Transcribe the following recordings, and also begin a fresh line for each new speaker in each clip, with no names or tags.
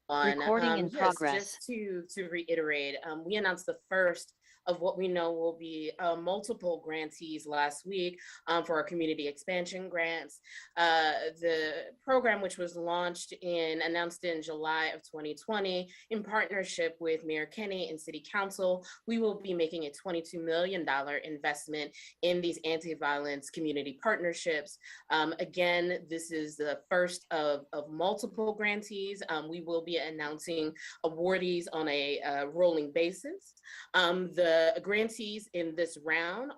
Recording in
Yes,
progress.
just to reiterate, we announced the first of what we know will be multiple grantees last week for our community expansion grants. The program, which was announced in July of 2020 in partnership with Mayor Kenney and City Council, we will be making a $22 million investment in these anti-violence community partnerships. Again, this is the first of multiple grantees. We will be announcing awardees on a rolling basis. The grantees in this round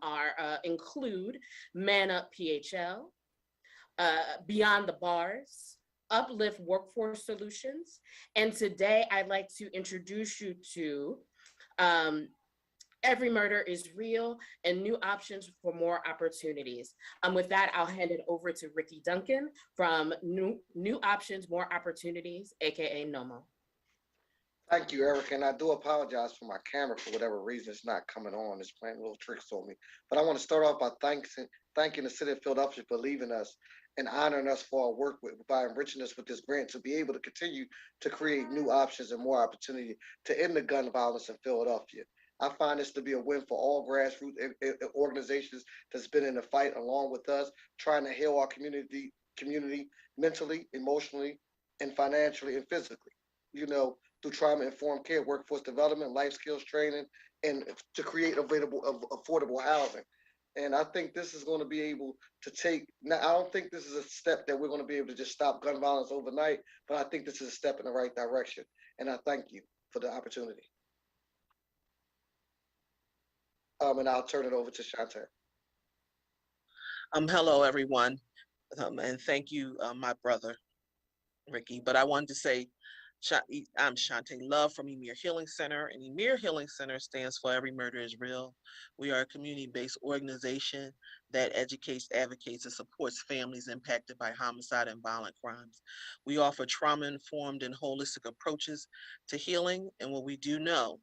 include Man Up PHL, Beyond the Bars, Uplift Workforce Solutions, and today I'd like to introduce you to Every Murder is Real and New Options for More Opportunities. With that, I'll hand it over to Ricky Duncan from New Options, More Opportunities, aka NOMO.
Thank you, Eric, and I do apologize for my camera for whatever reason it's not coming on. It's playing little tricks on me. But I want to start off by thanking the city of Philadelphia for leaving us and honoring us for our work by enriching us with this grant to be able to continue to create new options and more opportunity to end the gun violence in Philadelphia. I find this to be a win for all grassroots organizations that's been in the fight along with us, trying to heal our community mentally, emotionally, and financially and physically. Through trauma-informed care, workforce development, life skills training, and to create available affordable housing. And I think this is going to be able to take, now I don't think this is a step that we're going to be able to just stop gun violence overnight, but I think this is a step in the right direction. And I thank you for the opportunity. And I'll turn it over to Shantae.
Hello, everyone. And thank you, my brother, Ricky. But I wanted to say, I'm Shantae Love from Emir Healing Center, and Emir Healing Center stands for Every Murder is Real. We are a community-based organization that educates, advocates, and supports families impacted by homicide and violent crimes. We offer trauma-informed and holistic approaches to healing, and what we do know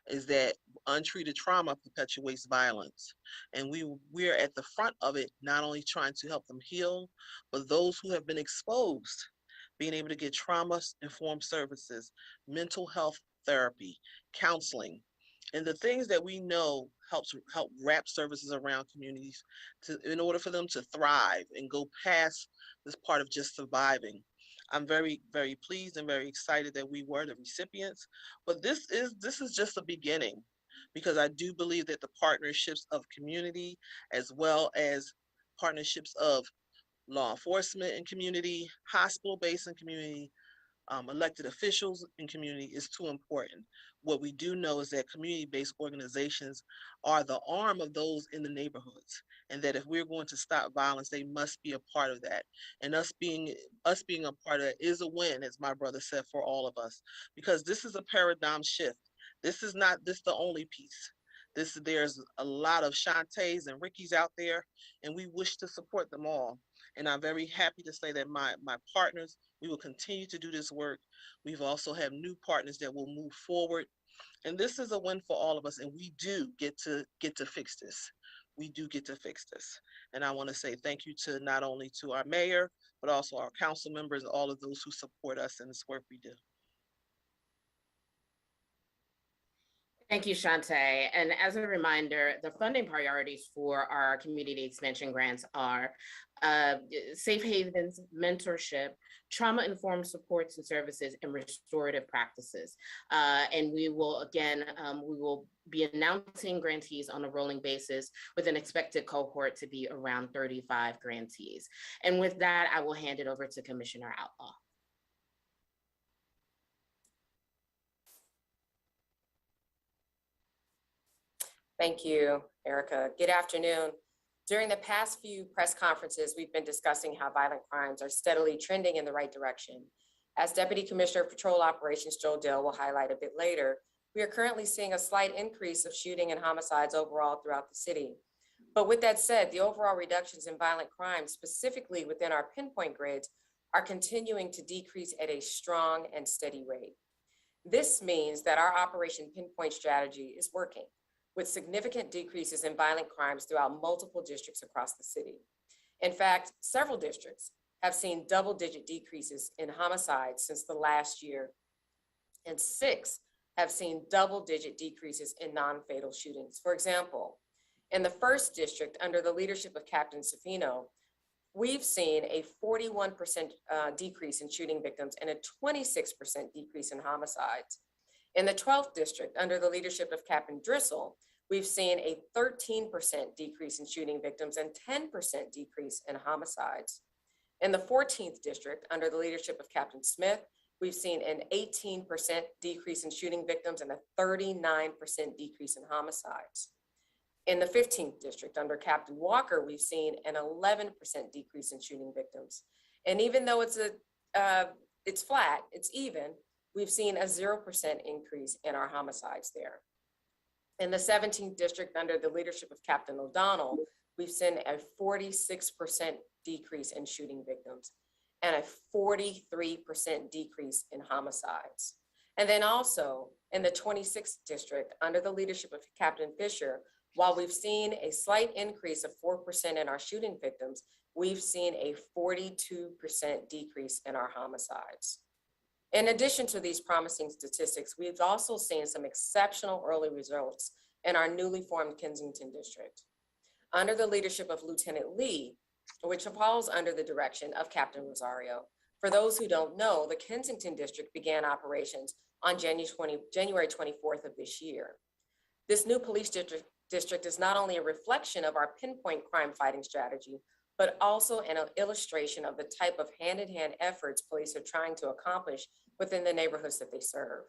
is that untreated trauma perpetuates violence. And we're at the front of it, not only trying to help them heal, but those who have been exposed, being able to get trauma-informed services, mental health therapy, counseling, and the things that we know help wrap services around communities in order for them to thrive and go past this part of just surviving. I'm very, very pleased and very excited that we were the recipients, but this is just the beginning, because I do believe that the partnerships of community as well as partnerships of law enforcement and community, hospital-based and community, elected officials and community is too important. What we do know is that community-based organizations are the arm of those in the neighborhoods, and that if we're going to stop violence, they must be a part of that. And us being a part of it is a win, as my brother said, for all of us, because this is a paradigm shift. This is not the only piece. There's a lot of Shantaes and Rickies out there, and we wish to support them all. And I'm very happy to say that my partners, we will continue to do this work. We've also have new partners that will move forward. And this is a win for all of us. And we do get to fix this. We do get to fix this. And I want to say thank you to not only to our mayor, but also our council members, and all of those who support us in this work we do.
Thank you, Shantae. And as a reminder, the funding priorities for our community expansion grants are safe havens, mentorship, trauma-informed supports and services, and restorative practices. And we will be announcing grantees on a rolling basis with an expected cohort to be around 35 grantees. And with that, I will hand it over to Commissioner Outlaw.
Thank you, Erica. Good afternoon. During the past few press conferences, we've been discussing how violent crimes are steadily trending in the right direction. As Deputy Commissioner of Patrol Operations Joe Dill will highlight a bit later, we are currently seeing a slight increase of shooting and homicides overall throughout the city. But with that said, the overall reductions in violent crime, specifically within our pinpoint grids, are continuing to decrease at a strong and steady rate. This means that our Operation Pinpoint strategy is working, with significant decreases in violent crimes throughout multiple districts across the city. In fact, several districts have seen double-digit decreases in homicides since the last year and 6 have seen double-digit decreases in non-fatal shootings. For example, in the 1st district, under the leadership of Captain Safino, we've seen a 41% decrease in shooting victims and a 26% decrease in homicides. In the 12th district, under the leadership of Captain Driscoll, we've seen a 13% decrease in shooting victims and 10% decrease in homicides. In the 14th district, under the leadership of Captain Smith, we've seen an 18% decrease in shooting victims and a 39% decrease in homicides. In the 15th district, under Captain Walker, we've seen an 11% decrease in shooting victims. And even though it's flat, it's even, we've seen a 0% increase in our homicides there. In the 17th district, under the leadership of Captain O'Donnell, we've seen a 46% decrease in shooting victims and a 43% decrease in homicides. And then also in the 26th district, under the leadership of Captain Fisher, while we've seen a slight increase of 4% in our shooting victims, we've seen a 42% decrease in our homicides. In addition to these promising statistics, we've also seen some exceptional early results in our newly formed Kensington district. Under the leadership of Lieutenant Lee, which falls under the direction of Captain Rosario. For those who don't know, the Kensington district began operations on January 24th of this year. This new police district is not only a reflection of our pinpoint crime fighting strategy, but also an illustration of the type of hand-in-hand efforts police are trying to accomplish within the neighborhoods that they serve.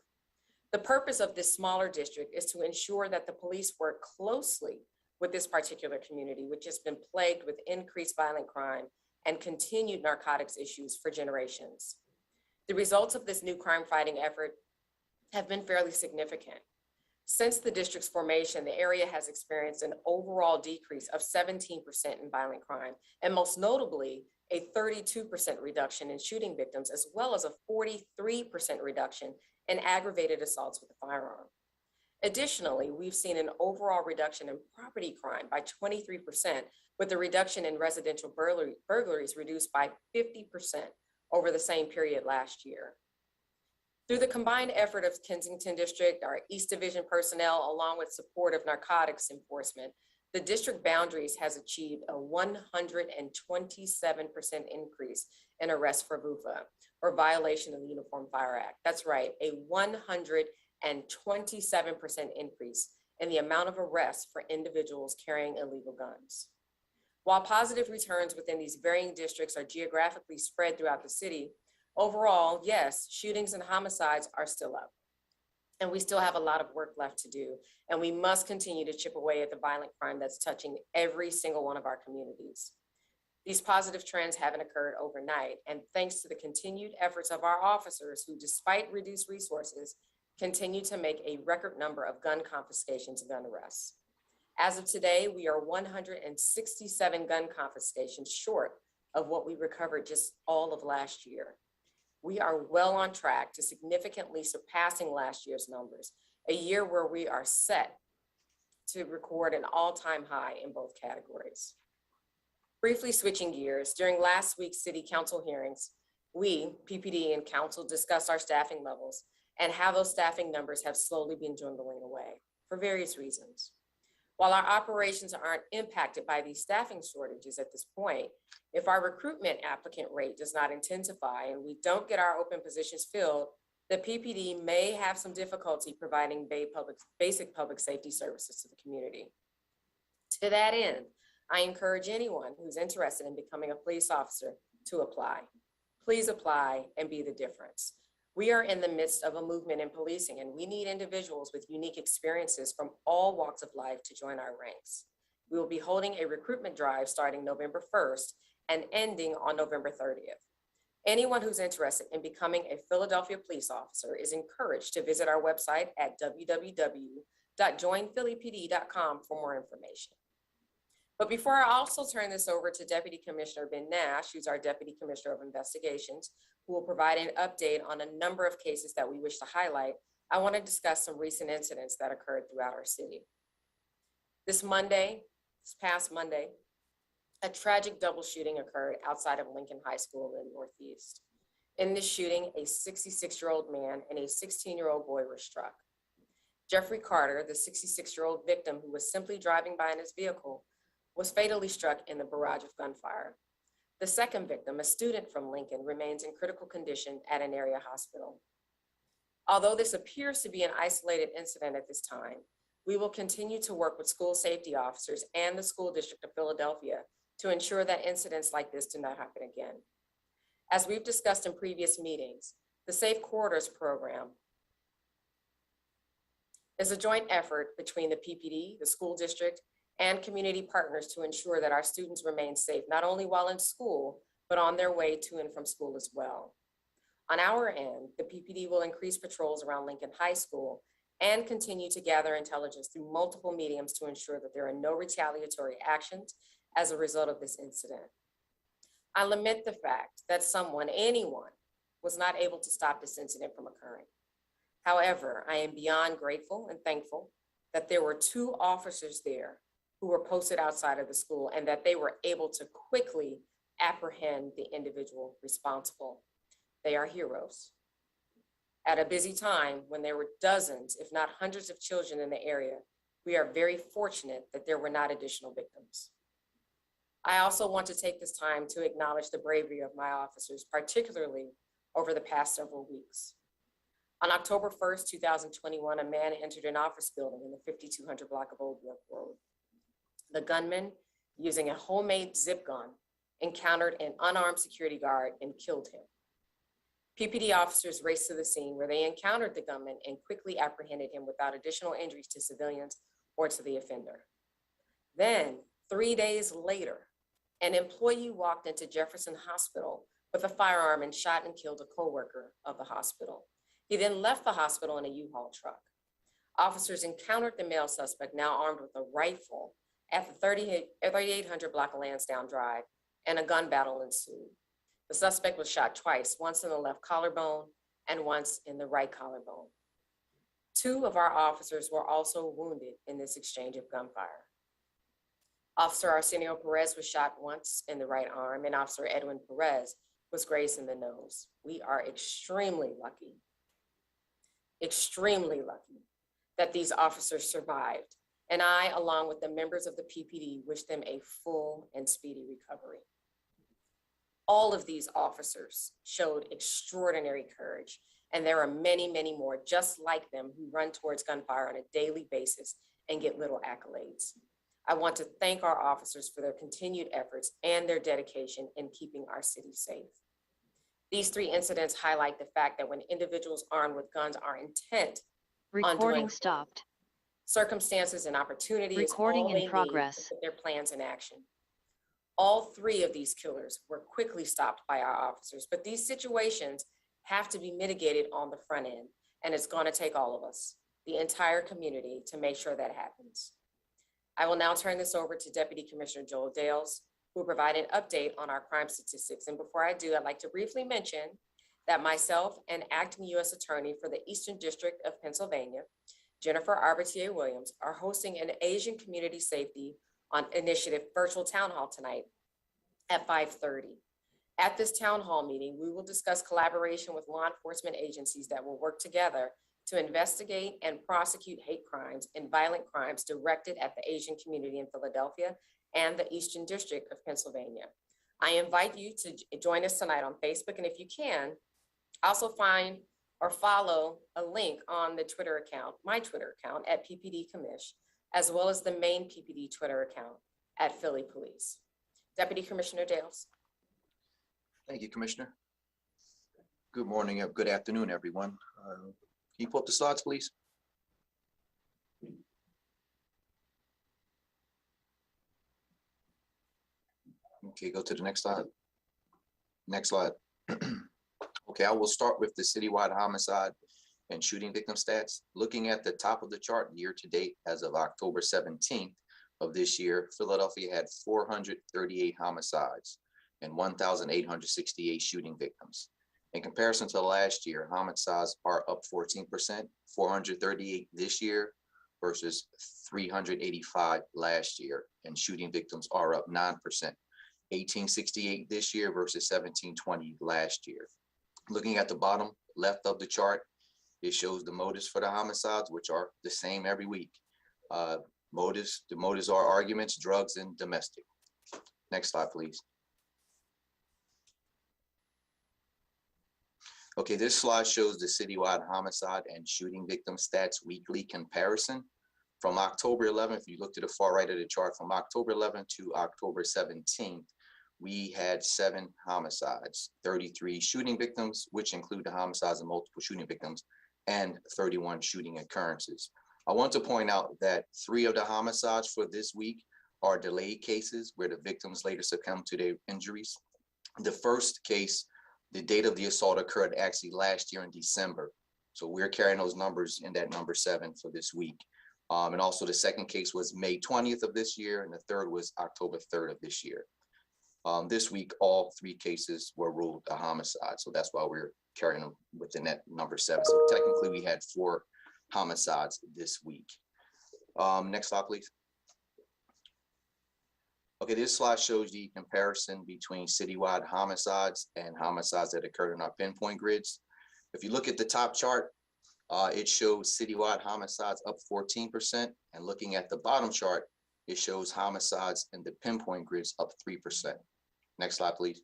The purpose of this smaller district is to ensure that the police work closely with this particular community, which has been plagued with increased violent crime and continued narcotics issues for generations. The results of this new crime fighting effort have been fairly significant. Since the district's formation, the area has experienced an overall decrease of 17% in violent crime, and most notably, a 32% reduction in shooting victims, as well as a 43% reduction in aggravated assaults with a firearm. Additionally, we've seen an overall reduction in property crime by 23%, with the reduction in residential burglaries reduced by 50% over the same period last year. Through the combined effort of Kensington District, our East Division personnel, along with support of narcotics enforcement, the district boundaries has achieved a 127% increase in arrests for VUFA, or violation of the Uniform Fire Act. That's right, a 127% increase in the amount of arrests for individuals carrying illegal guns. While positive returns within these varying districts are geographically spread throughout the city, overall, yes, shootings and homicides are still up. And we still have a lot of work left to do. And we must continue to chip away at the violent crime that's touching every single one of our communities. These positive trends haven't occurred overnight. And thanks to the continued efforts of our officers who, despite reduced resources, continue to make a record number of gun confiscations and gun arrests. As of today, we are 167 gun confiscations short of what we recovered just all of last year. We are well on track to significantly surpassing last year's numbers, a year where we are set to record an all-time high in both categories. Briefly switching gears, during last week's City Council hearings, we, PPD and Council, discussed our staffing levels and how those staffing numbers have slowly been dwindling away for various reasons. While our operations aren't impacted by these staffing shortages at this point, if our recruitment applicant rate does not intensify and we don't get our open positions filled, the PPD may have some difficulty providing basic public safety services to the community. To that end, I encourage anyone who's interested in becoming a police officer to apply. Please apply and be the difference. We are in the midst of a movement in policing, and we need individuals with unique experiences from all walks of life to join our ranks. We will be holding a recruitment drive starting November 1st and ending on November 30th. Anyone who's interested in becoming a Philadelphia police officer is encouraged to visit our website at www.joinphillypd.com for more information. But before I also turn this over to Deputy Commissioner Ben Nash, who's our Deputy Commissioner of Investigations, who will provide an update on a number of cases that we wish to highlight, I want to discuss some recent incidents that occurred throughout our city. This past Monday, a tragic double shooting occurred outside of Lincoln High School in the Northeast. In this shooting, a 66-year-old man and a 16-year-old boy were struck. Jeffrey Carter, the 66-year-old victim who was simply driving by in his vehicle, was fatally struck in the barrage of gunfire. The second victim, a student from Lincoln, remains in critical condition at an area hospital. Although this appears to be an isolated incident at this time, we will continue to work with school safety officers and the School District of Philadelphia to ensure that incidents like this do not happen again. As we've discussed in previous meetings, the Safe Corridors program is a joint effort between the PPD, the school district, and community partners to ensure that our students remain safe, not only while in school, but on their way to and from school as well. On our end, the PPD will increase patrols around Lincoln High School and continue to gather intelligence through multiple mediums to ensure that there are no retaliatory actions as a result of this incident. I lament the fact that anyone, was not able to stop this incident from occurring. However, I am beyond grateful and thankful that there were 2 officers there who were posted outside of the school and that they were able to quickly apprehend the individual responsible. They are heroes. At a busy time when there were dozens, if not hundreds of children in the area, we are very fortunate that there were not additional victims. I also want to take this time to acknowledge the bravery of my officers, particularly over the past several weeks. On October 1st, 2021, a man entered an office building in the 5200 block of Old York Road. The gunman, using a homemade zip gun, encountered an unarmed security guard and killed him. PPD officers raced to the scene where they encountered the gunman and quickly apprehended him without additional injuries to civilians or to the offender. Then, 3 days later, an employee walked into Jefferson Hospital with a firearm and shot and killed a coworker of the hospital. He then left the hospital in a U-Haul truck. Officers encountered the male suspect, now armed with a rifle, at the 3800 block of Lansdowne Drive, and a gun battle ensued. The suspect was shot twice, once in the left collarbone and once in the right collarbone. 2 of our officers were also wounded in this exchange of gunfire. Officer Arsenio Perez was shot once in the right arm, and Officer Edwin Perez was grazed in the nose. We are extremely lucky that these officers survived. And I, along with the members of the PPD, wish them a full and speedy recovery. All of these officers showed extraordinary courage, and there are many, many more just like them who run towards gunfire on a daily basis and get little accolades. I want to thank our officers for their continued efforts and their dedication in keeping our city safe. These 3 incidents highlight the fact that when individuals armed with guns are intent on doing
stopped.
Circumstances and opportunity
Recording
is all
in
they
progress.
need to put their plans in action. All 3 of these killers were quickly stopped by our officers, but these situations have to be mitigated on the front end, and it's going to take all of us, the entire community, to make sure that happens. I will now turn this over to Deputy Commissioner Joel Dales, who will provide an update on our crime statistics. And before I do, I'd like to briefly mention that myself and Acting U.S. Attorney for the Eastern District of Pennsylvania, Jennifer Arbitier Williams, are hosting an Asian Community Safety Initiative virtual town hall tonight at 5:30. At this town hall meeting, we will discuss collaboration with law enforcement agencies that will work together to investigate and prosecute hate crimes and violent crimes directed at the Asian community in Philadelphia and the Eastern District of Pennsylvania. I invite you to join us tonight on Facebook, and if you can, also find or follow a link on the Twitter account, my Twitter account at PPD Commish, as well as the main PPD Twitter account at Philly Police. Deputy Commissioner Dales.
Thank you, Commissioner. Good morning, good afternoon, everyone. Can you pull up the slides, please? Okay, go to the next slide. Next slide. Okay, I will start with the citywide homicide and shooting victim stats. Looking at the top of the chart, year to date, as of October 17th of this year, Philadelphia had 438 homicides and 1,868 shooting victims. In comparison to last year, homicides are up 14%, 438 this year versus 385 last year, and shooting victims are up 9%, 1868 this year versus 1720 last year. Looking at the bottom left of the chart, it shows the motives for the homicides, which are the same every week. The motives are arguments, drugs, and domestic. Next slide, please. Okay, this slide shows the citywide homicide and shooting victim stats weekly comparison. From October 11th, if you look to the far right of the chart, from October 11th to October 17th, we had 7 homicides, 33 shooting victims, which include the homicides and multiple shooting victims, and 31 shooting occurrences. I want to point out that 3 of the homicides for this week are delayed cases where the victims later succumbed to their injuries. The first case, the date of the assault occurred actually last year in December. So we're carrying those numbers in that number 7 for this week. And also the second case was May 20th of this year, and the third was October 3rd of this year. This week, all 3 cases were ruled a homicide. So that's why we're carrying them within that number 7. So technically we had 4 homicides this week. Next slide, please. Okay, this slide shows the comparison between citywide homicides and homicides that occurred in our pinpoint grids. If you look at the top chart, it shows citywide homicides up 14%. And looking at the bottom chart, it shows homicides in the pinpoint grids up 3%. Next slide, please.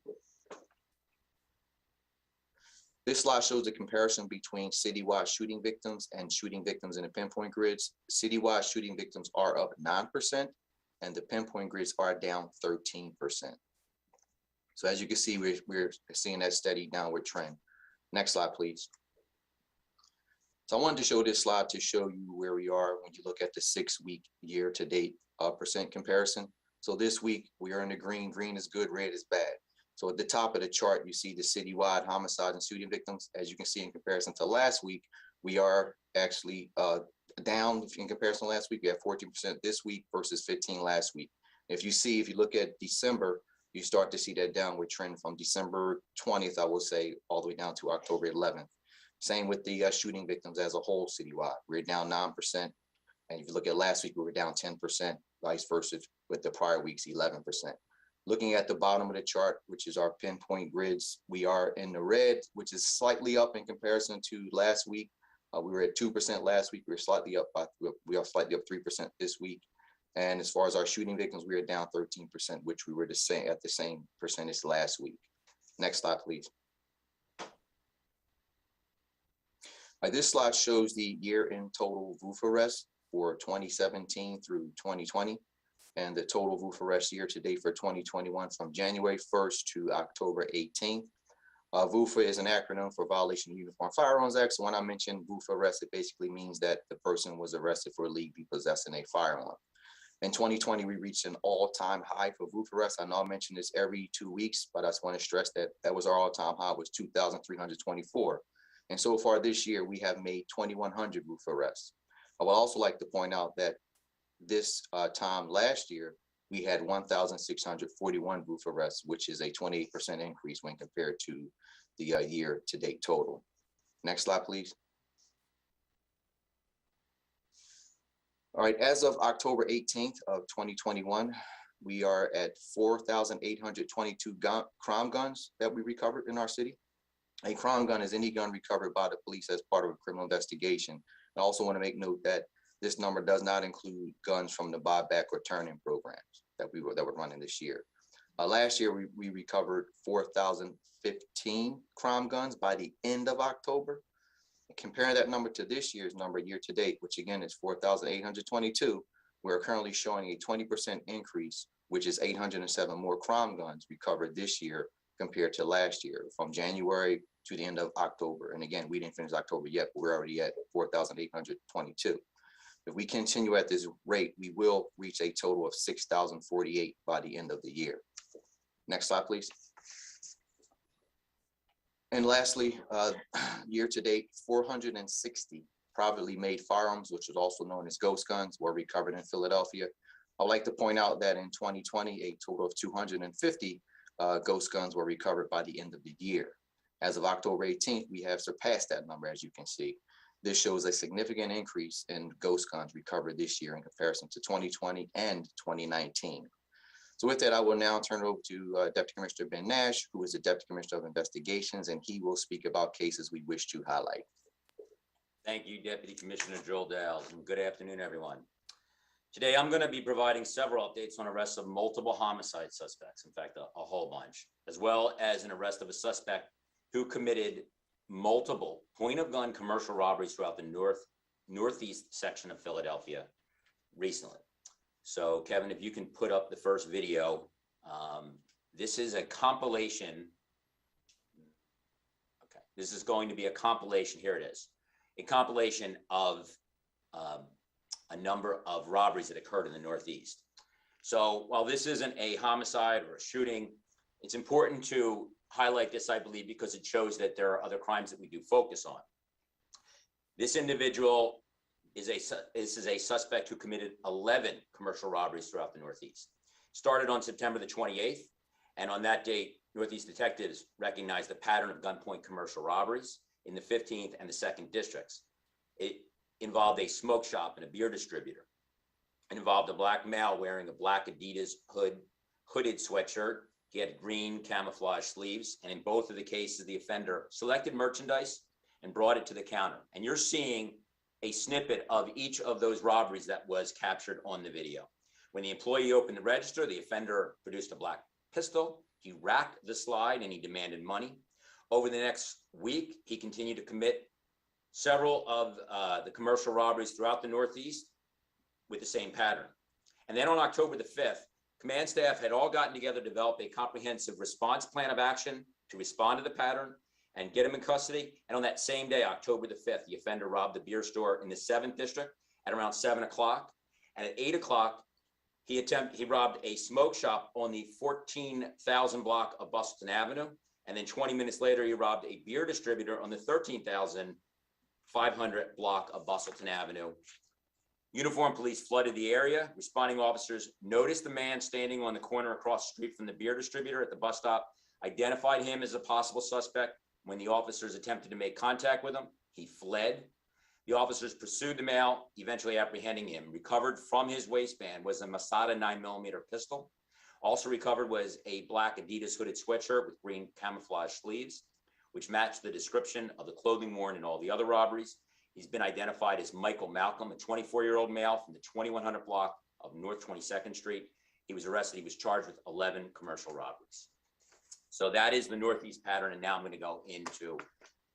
This slide shows the comparison between citywide shooting victims and shooting victims in the pinpoint grids. Citywide shooting victims are up 9%, and the pinpoint grids are down 13%. So as you can see, we're seeing that steady downward trend. Next slide, please. So I wanted to show this slide to show you where we are when you look at the 6-week year-to-date percent comparison. So this week we are in the green. Green is good, red is bad. So at the top of the chart, you see the citywide homicide and shooting victims. As you can see, in comparison to last week, we are actually down in comparison to last week. We have 14% this week versus 15% last week. If you look at December, you start to see that downward trend from December 20th, I will say, all the way down to October 11th. Same with the shooting victims as a whole citywide. We're down 9%. And if you look at last week, we were down 10%, vice versa with the prior week's 11%. Looking at the bottom of the chart, which is our pinpoint grids, we are in the red, which is slightly up in comparison to last week. We were at 2% last week. We are slightly up 3% this week. And as far as our shooting victims, we are down 13%, which we were at the same percentage last week. Next slide, please. This slide shows the year-end total VUF arrests for 2017 through 2020, and the total VUF arrests year-to-date for 2021 from January 1st to October 18th. VUFA is an acronym for Violation of Uniform Firearms Act. So when I mention VUFA arrest, it basically means that the person was arrested for illegally possessing a firearm. In 2020, we reached an all-time high for VUFA arrests. I know I mention this every 2 weeks, but I just want to stress that that was our all-time high, was 2,324. And so far this year, we have made 2,100 VUFA arrests. I would also like to point out that this time last year, we had 1,641 VUFA arrests, which is a 28% increase when compared to the year-to-date total. Next slide, please. All right, as of October 18th of 2021, we are at 4,822 crime guns that we recovered in our city. A crime gun is any gun recovered by the police as part of a criminal investigation. I also want to make note that this number does not include guns from the buyback or turn-in programs that were running this year. Last year, we recovered 4,015 crime guns by the end of October. Comparing that number to this year's number year-to-date, which again is 4,822, we're currently showing a 20% increase, which is 807 more crime guns recovered this year compared to last year, from January to the end of October. And again, we didn't finish October yet, but we're already at 4,822. If we continue at this rate, we will reach a total of 6,048 by the end of the year. Next slide, please. And lastly, year to date, 460 privately made firearms, which is also known as ghost guns, were recovered in Philadelphia. I'd like to point out that in 2020, a total of 250 ghost guns were recovered by the end of the year. As of October 18th, we have surpassed that number, as you can see. This shows a significant increase in ghost guns recovered this year in comparison to 2020 and 2019. So with that, I will now turn it over to Deputy Commissioner Ben Nash, who is the Deputy Commissioner of Investigations, and he will speak about cases we wish to highlight.
Thank you, Deputy Commissioner Dale, and good afternoon, everyone. Today, I'm going to be providing several updates on arrests of multiple homicide suspects, in fact, a whole bunch, as well as an arrest of a suspect who committed multiple point-of-gun commercial robberies throughout the northeast section of Philadelphia recently. So, Kevin, if you can put up the first video, this is a compilation. Okay, this is going to be a compilation. Here it is. A compilation of a number of robberies that occurred in the Northeast. So while this isn't a homicide or a shooting, it's important to highlight this, I believe, because it shows that there are other crimes that we do focus on. This individual is a suspect who committed 11 commercial robberies throughout the Northeast. Started on September the 28th, and on that date, Northeast detectives recognized a pattern of gunpoint commercial robberies in the 15th and the 2nd districts. It involved a smoke shop and a beer distributor. It involved a black male wearing a black Adidas hooded sweatshirt. He had green camouflage sleeves, and in both of the cases, the offender selected merchandise and brought it to the counter. And you're seeing a snippet of each of those robberies that was captured on the video. When the employee opened the register, the offender produced a black pistol. He racked the slide and he demanded money. Over the next week, he continued to commit several of the commercial robberies throughout the Northeast with the same pattern. And then on October the 5th, command staff had all gotten together to develop a comprehensive response plan of action to respond to the pattern and get him in custody. And on that same day, October the 5th, the offender robbed a beer store in the 7th district at around 7 o'clock. And at 8 o'clock, he robbed a smoke shop on the 14,000 block of Bustleton Avenue. And then 20 minutes later, he robbed a beer distributor on the 13,500 block of Bustleton Avenue. Uniformed police flooded the area. Responding officers noticed the man standing on the corner across the street from the beer distributor at the bus stop, identified him as a possible suspect. When the officers attempted to make contact with him, he fled. The officers pursued the male, eventually apprehending him. Recovered from his waistband was a Masada 9mm pistol. Also recovered was a black Adidas hooded sweatshirt with green camouflage sleeves, which matched the description of the clothing worn in all the other robberies. He's been identified as Michael Malcolm, a 24-year-old male from the 2100 block of North 22nd Street. He was arrested. He was charged with 11 commercial robberies. So that is the Northeast pattern. And now I'm going to go into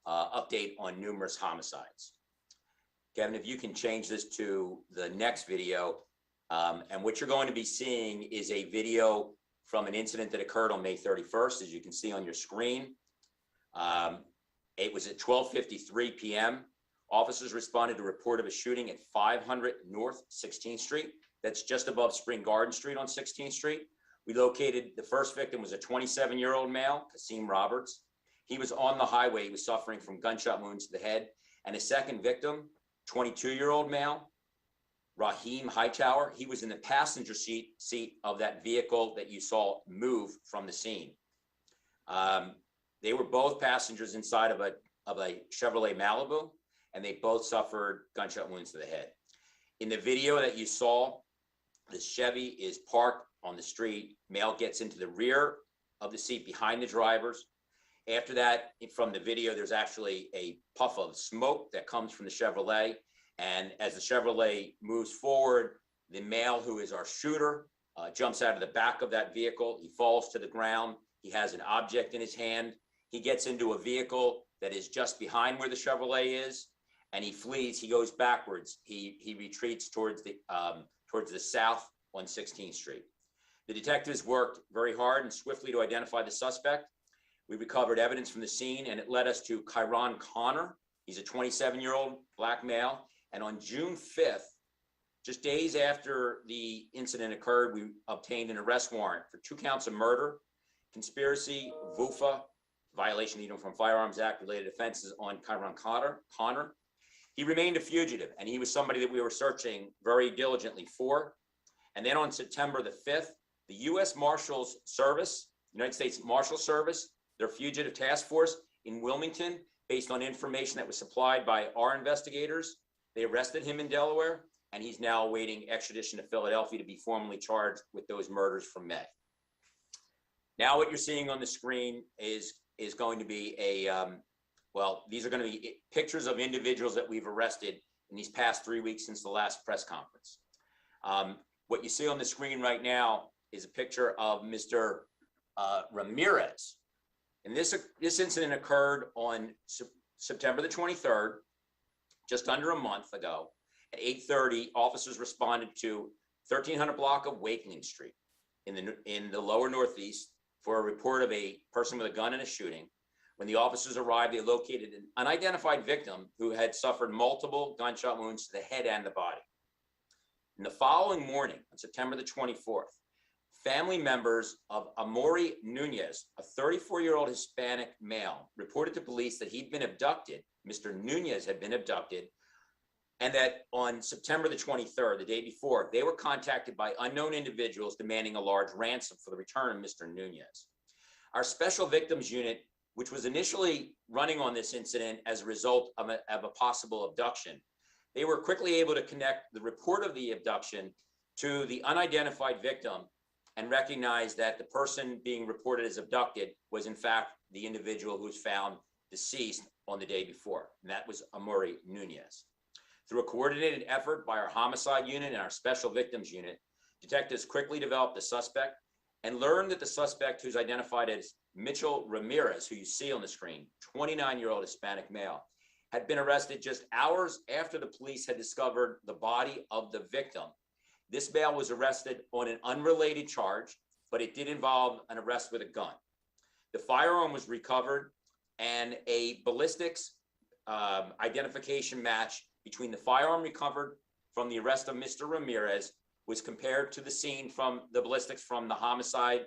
update on numerous homicides. Kevin, if you can change this to the next video. And what you're going to be seeing is a video from an incident that occurred on May 31st, as you can see on your screen. It was at 12:53 p.m. Officers responded to a report of a shooting at 500 North 16th Street. That's just above Spring Garden Street on 16th Street. We located, the first victim was a 27-year-old male, Kasim Roberts. He was on the highway. He was suffering from gunshot wounds to the head. And a second victim, 22-year-old male, Raheem Hightower. He was in the passenger seat of that vehicle that you saw move from the scene. They were both passengers inside of a Chevrolet Malibu, and they both suffered gunshot wounds to the head. In the video that you saw, the Chevy is parked on the street. Male gets into the rear of the seat behind the drivers. After that, from the video, there's actually a puff of smoke that comes from the Chevrolet. And as the Chevrolet moves forward, the male, who is our shooter, jumps out of the back of that vehicle. He falls to the ground. He has an object in his hand. He gets into a vehicle that is just behind where the Chevrolet is, and he flees. He goes backwards. He retreats towards the south on 16th Street. The detectives worked very hard and swiftly to identify the suspect. We recovered evidence from the scene, and it led us to Kyron Connor. He's a 27-year-old black male. And on June 5th, just days after the incident occurred, we obtained an arrest warrant for 2 counts of murder, conspiracy, VUFA, violation of the Uniform Firearms Act related offenses on Kyron Connor. He remained a fugitive, and he was somebody that we were searching very diligently for. And then on September the 5th, the U.S. Marshals Service, United States Marshal Service, their fugitive task force in Wilmington, based on information that was supplied by our investigators, they arrested him in Delaware, and he's now awaiting extradition to Philadelphia to be formally charged with those murders from May. Now what you're seeing on the screen is going to be well, these are going to be pictures of individuals that we've arrested in these past 3 weeks since the last press conference. What you see on the screen right now is a picture of Mr. Ramirez. And this incident occurred on September the 23rd, just under a month ago. At 8:30, officers responded to 1300 block of Wakeling Street in the lower northeast for a report of a person with a gun and a shooting. When the officers arrived, they located an unidentified victim who had suffered multiple gunshot wounds to the head and the body. In the following morning, on September the 24th, family members of Amaury Nunez, a 34-year-old Hispanic male, reported to police that he'd been abducted. Mr. Nunez had been abducted, and that on September the 23rd, the day before, they were contacted by unknown individuals demanding a large ransom for the return of Mr. Nunez. Our special victims unit, which was initially running on this incident as a result of a possible abduction, they were quickly able to connect the report of the abduction to the unidentified victim and recognize that the person being reported as abducted was in fact the individual who was found deceased on the day before, and that was Amaury Nunez. Through a coordinated effort by our homicide unit and our special victims unit, detectives quickly developed the suspect and learned that the suspect, who's identified as Mitchell Ramirez, who you see on the screen, 29-year-old Hispanic male, had been arrested just hours after the police had discovered the body of the victim. This male was arrested on an unrelated charge, but it did involve an arrest with a gun. The firearm was recovered, and a ballistics identification match between the firearm recovered from the arrest of Mr. Ramirez was compared to the scene from the ballistics from the homicide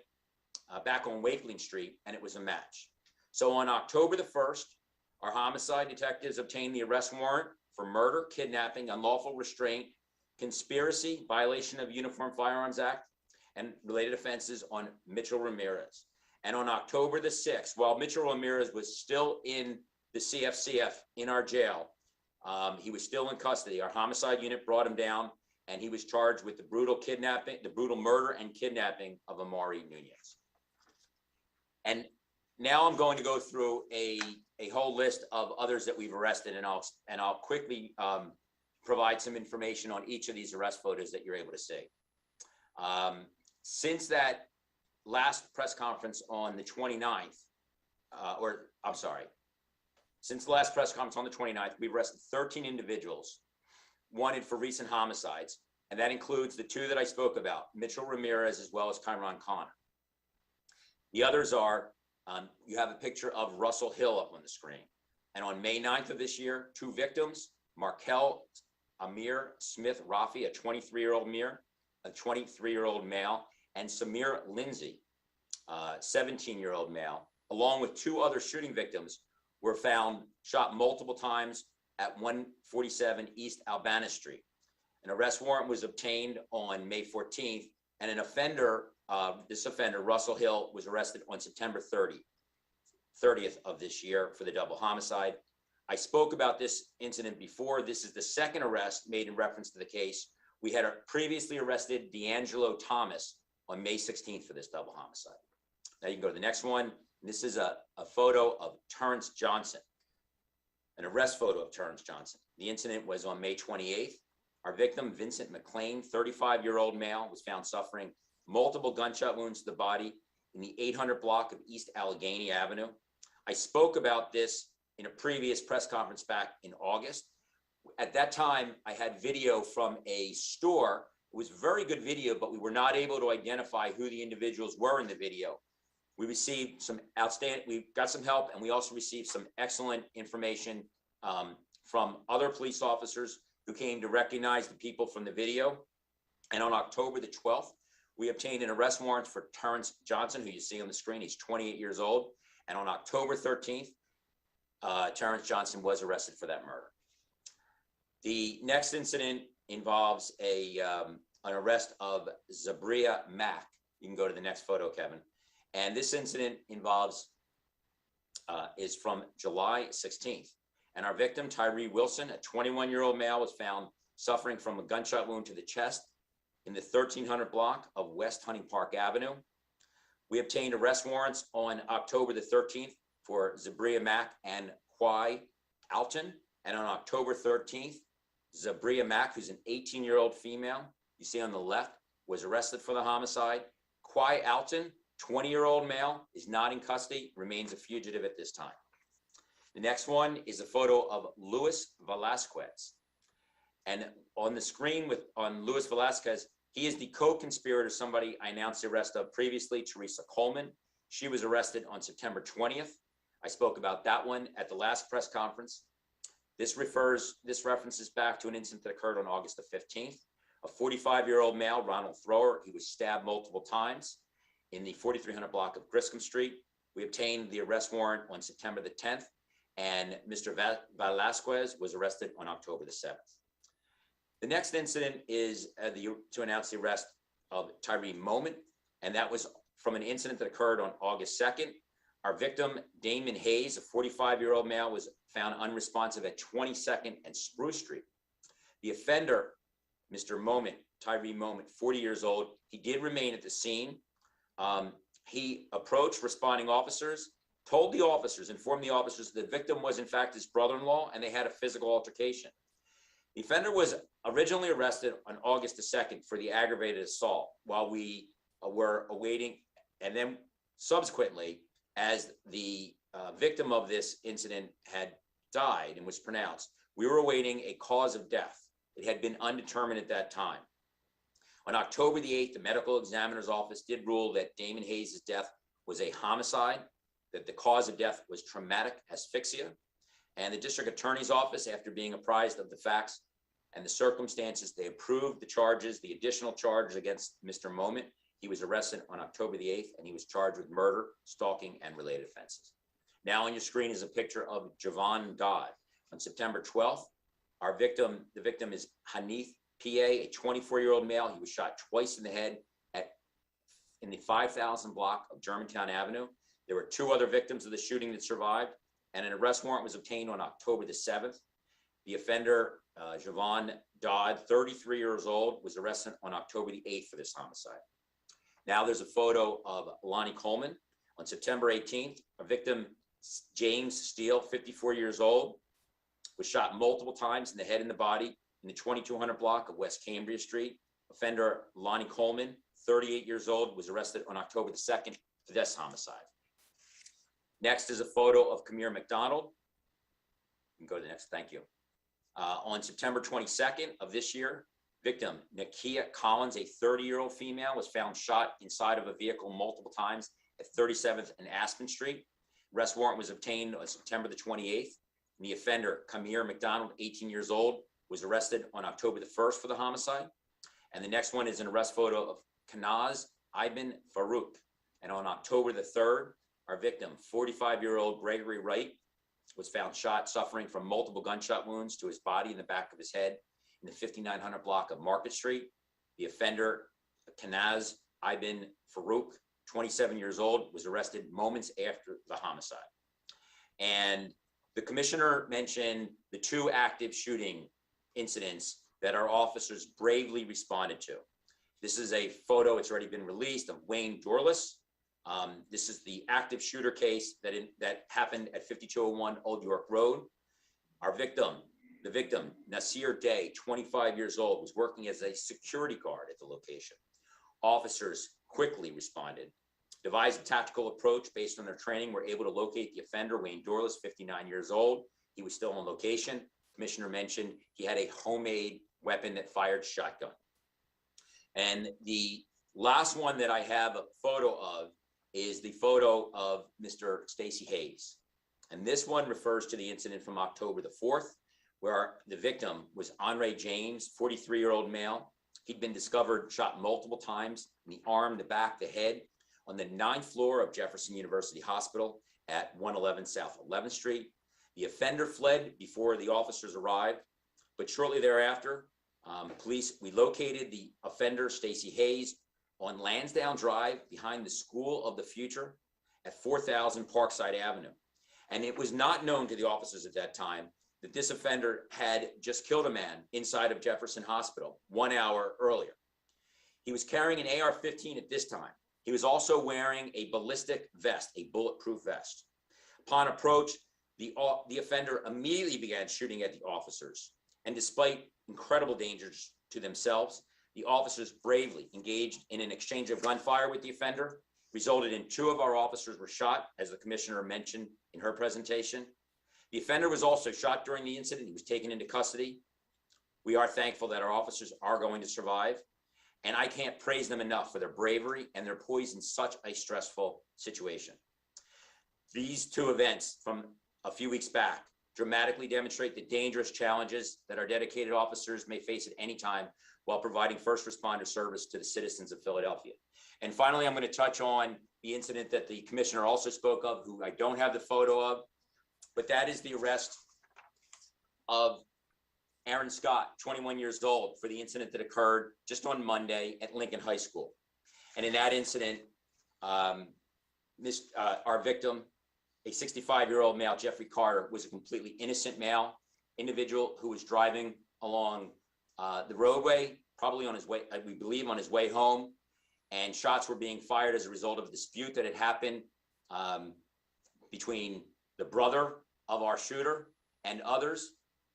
back on Wakeling Street, and it was a match. So on October the 1st, our homicide detectives obtained the arrest warrant for murder, kidnapping, unlawful restraint, conspiracy, violation of Uniform Firearms Act, and related offenses on Mitchell Ramirez. And on October the 6th, while Mitchell Ramirez was still in the CFCF in our jail, he was still in custody. Our homicide unit brought him down, and he was charged with the brutal murder and kidnapping of Amaury Nunez. And now I'm going to go through a whole list of others that we've arrested, and I'll quickly provide some information on each of these arrest photos that you're able to see. Since that last press conference on the 29th, since the last press conference on the 29th, we've arrested 13 individuals wanted for recent homicides, and that includes the two that I spoke about, Mitchell Ramirez as well as Kyron Connor. The others are, you have a picture of Russell Hill up on the screen. And on May 9th of this year, two victims, Markel Amir Smith Rafi, a 23-year-old male, and Samir Lindsay, 17-year-old male, along with two other shooting victims, were found shot multiple times at 147 East Albana Street. An arrest warrant was obtained on May 14th, and this offender, Russell Hill, was arrested on September 30th of this year for the double homicide. I spoke about this incident before. This is the second arrest made in reference to the case. We had previously arrested D'Angelo Thomas on May 16th for this double homicide. Now you can go to the next one. This is a photo of Terrence Johnson, an arrest photo of Terrence Johnson. The incident was on May 28th. Our victim, Vincent McLean, 35-year-old male, was found suffering multiple gunshot wounds to the body in the 800 block of East Allegheny Avenue. I spoke about this in a previous press conference back in August. At that time, I had video from a store. It was very good video, but we were not able to identify who the individuals were in the video. We received some we got some help, and we also received some excellent information from other police officers who came to recognize the people from the video. And on October the 12th, we obtained an arrest warrant for Terrence Johnson, who you see on the screen. He's 28 years old. And on October 13th, Terrence Johnson was arrested for that murder. The next incident involves an arrest of Zabria Mack. You can go to the next photo, Kevin. And this incident is from July 16th. And our victim, Tyree Wilson, a 21-year-old male, was found suffering from a gunshot wound to the chest in the 1300 block of West Hunting Park Avenue. We obtained arrest warrants on October the 13th for Zabria Mack and Kwai Alton. And on October 13th, Zabria Mack, who's an 18-year-old female, you see on the left, was arrested for the homicide. Kwai Alton, 20-year-old male, is not in custody, remains a fugitive at this time. The next one is a photo of Luis Velasquez. And on the screen on Luis Velasquez, he is the co-conspirator, somebody I announced the arrest of previously, Teresa Coleman. She was arrested on September 20th. I spoke about that one at the last press conference. This references back to an incident that occurred on August the 15th. A 45-year-old male, Ronald Thrower, he was stabbed multiple times in the 4300 block of Griscom Street. We obtained the arrest warrant on September the 10th, and Mr. Velasquez was arrested on October the 7th. The next incident is to announce the arrest of Tyree Moment, and that was from an incident that occurred on August 2nd. Our victim, Damon Hayes, a 45-year-old male, was found unresponsive at 22nd and Spruce Street. The offender, Mr. Moment, Tyree Moment, 40 years old, he did remain at the scene. He approached responding officers, informed the officers that the victim was in fact his brother-in-law, and they had a physical altercation. The offender was originally arrested on August the 2nd for the aggravated assault while we were awaiting, and then subsequently, as the victim of this incident had died and was pronounced, we were awaiting a cause of death. It had been undetermined at that time. On October the 8th, the medical examiner's office did rule that Damon Hayes' death was a homicide, that the cause of death was traumatic asphyxia, and the district attorney's office, after being apprised of the facts and the circumstances, they approved the charges, the additional charges against Mr. Moment. He was arrested on October the 8th, and he was charged with murder, stalking, and related offenses. Now on your screen is a picture of Javon Dodd. On September 12th, the victim is Hanif PA, a 24-year-old male. He was shot twice in the head in the 5000 block of Germantown Avenue. There were 2 other victims of the shooting that survived, and an arrest warrant was obtained on October the 7th. The offender, Javon Dodd, 33 years old, was arrested on October the 8th for this homicide. Now there's a photo of Lonnie Coleman. On September 18th, a victim, James Steele, 54 years old, was shot multiple times in the head and the body in the 2200 block of West Cambria Street. Offender Lonnie Coleman, 38 years old, was arrested on October the 2nd for this homicide. Next is a photo of Kamir McDonald. You can go to the next, thank you. On September 22nd of this year, victim Nakia Collins, a 30-year-old female, was found shot inside of a vehicle multiple times at 37th and Aspen Street. Arrest warrant was obtained on September the 28th. And the offender, Kamir McDonald, 18 years old, was arrested on October the 1st for the homicide. And the next one is an arrest photo of Kanaz Ibn Farouk. And on October the 3rd, our victim, 45-year-old Gregory Wright, was found shot, suffering from multiple gunshot wounds to his body and the back of his head in the 5900 block of Market Street. The offender, Kanaz Ibn Farouk, 27 years old, was arrested moments after the homicide. And the commissioner mentioned the 2 active shooting incidents that our officers bravely responded to. This is a photo, it's already been released, of Wayne Dorless. This is the active shooter case that happened at 5201 Old York Road. The victim, Nasir Day, 25 years old, was working as a security guard at the location. Officers quickly responded, devised a tactical approach based on their training, were able to locate the offender, Wayne Dorless, 59 years old. He was still on location. Commissioner mentioned he had a homemade weapon that fired shotgun. And the last one that I have a photo of is the photo of Mr. Stacy Hayes. And this one refers to the incident from October the 4th, where the victim was Andre James, 43-year-old male. He'd been discovered shot multiple times in the arm, the back, the head on the 9th floor of Jefferson University Hospital at 111 South 11th Street. The offender fled before the officers arrived, but shortly thereafter, we located the offender, Stacy Hayes, on Lansdowne Drive behind the School of the Future at 4000 Parkside Avenue. And it was not known to the officers at that time that this offender had just killed a man inside of Jefferson Hospital 1 hour earlier. He was carrying an AR-15 at this time. He was also wearing a ballistic vest, a bulletproof vest. Upon approach, the offender immediately began shooting at the officers. And despite incredible dangers to themselves, the officers bravely engaged in an exchange of gunfire with the offender, resulted in 2 of our officers were shot, as the commissioner mentioned in her presentation. The offender was also shot during the incident. He was taken into custody. We are thankful that our officers are going to survive. And I can't praise them enough for their bravery and their poise in such a stressful situation. These 2 events from a few weeks back dramatically demonstrate the dangerous challenges that our dedicated officers may face at any time while providing first responder service to the citizens of Philadelphia. And finally, I'm going to touch on the incident that the commissioner also spoke of, who I don't have the photo of, but that is the arrest of Aaron Scott, 21 years old, for the incident that occurred just on Monday at Lincoln High School. And in that incident, our victim, a 65-year-old male, Jeffrey Carter, was a completely innocent male individual who was driving along the roadway, probably on his way, we believe on his way home, and shots were being fired as a result of a dispute that had happened between the brother of our shooter and others.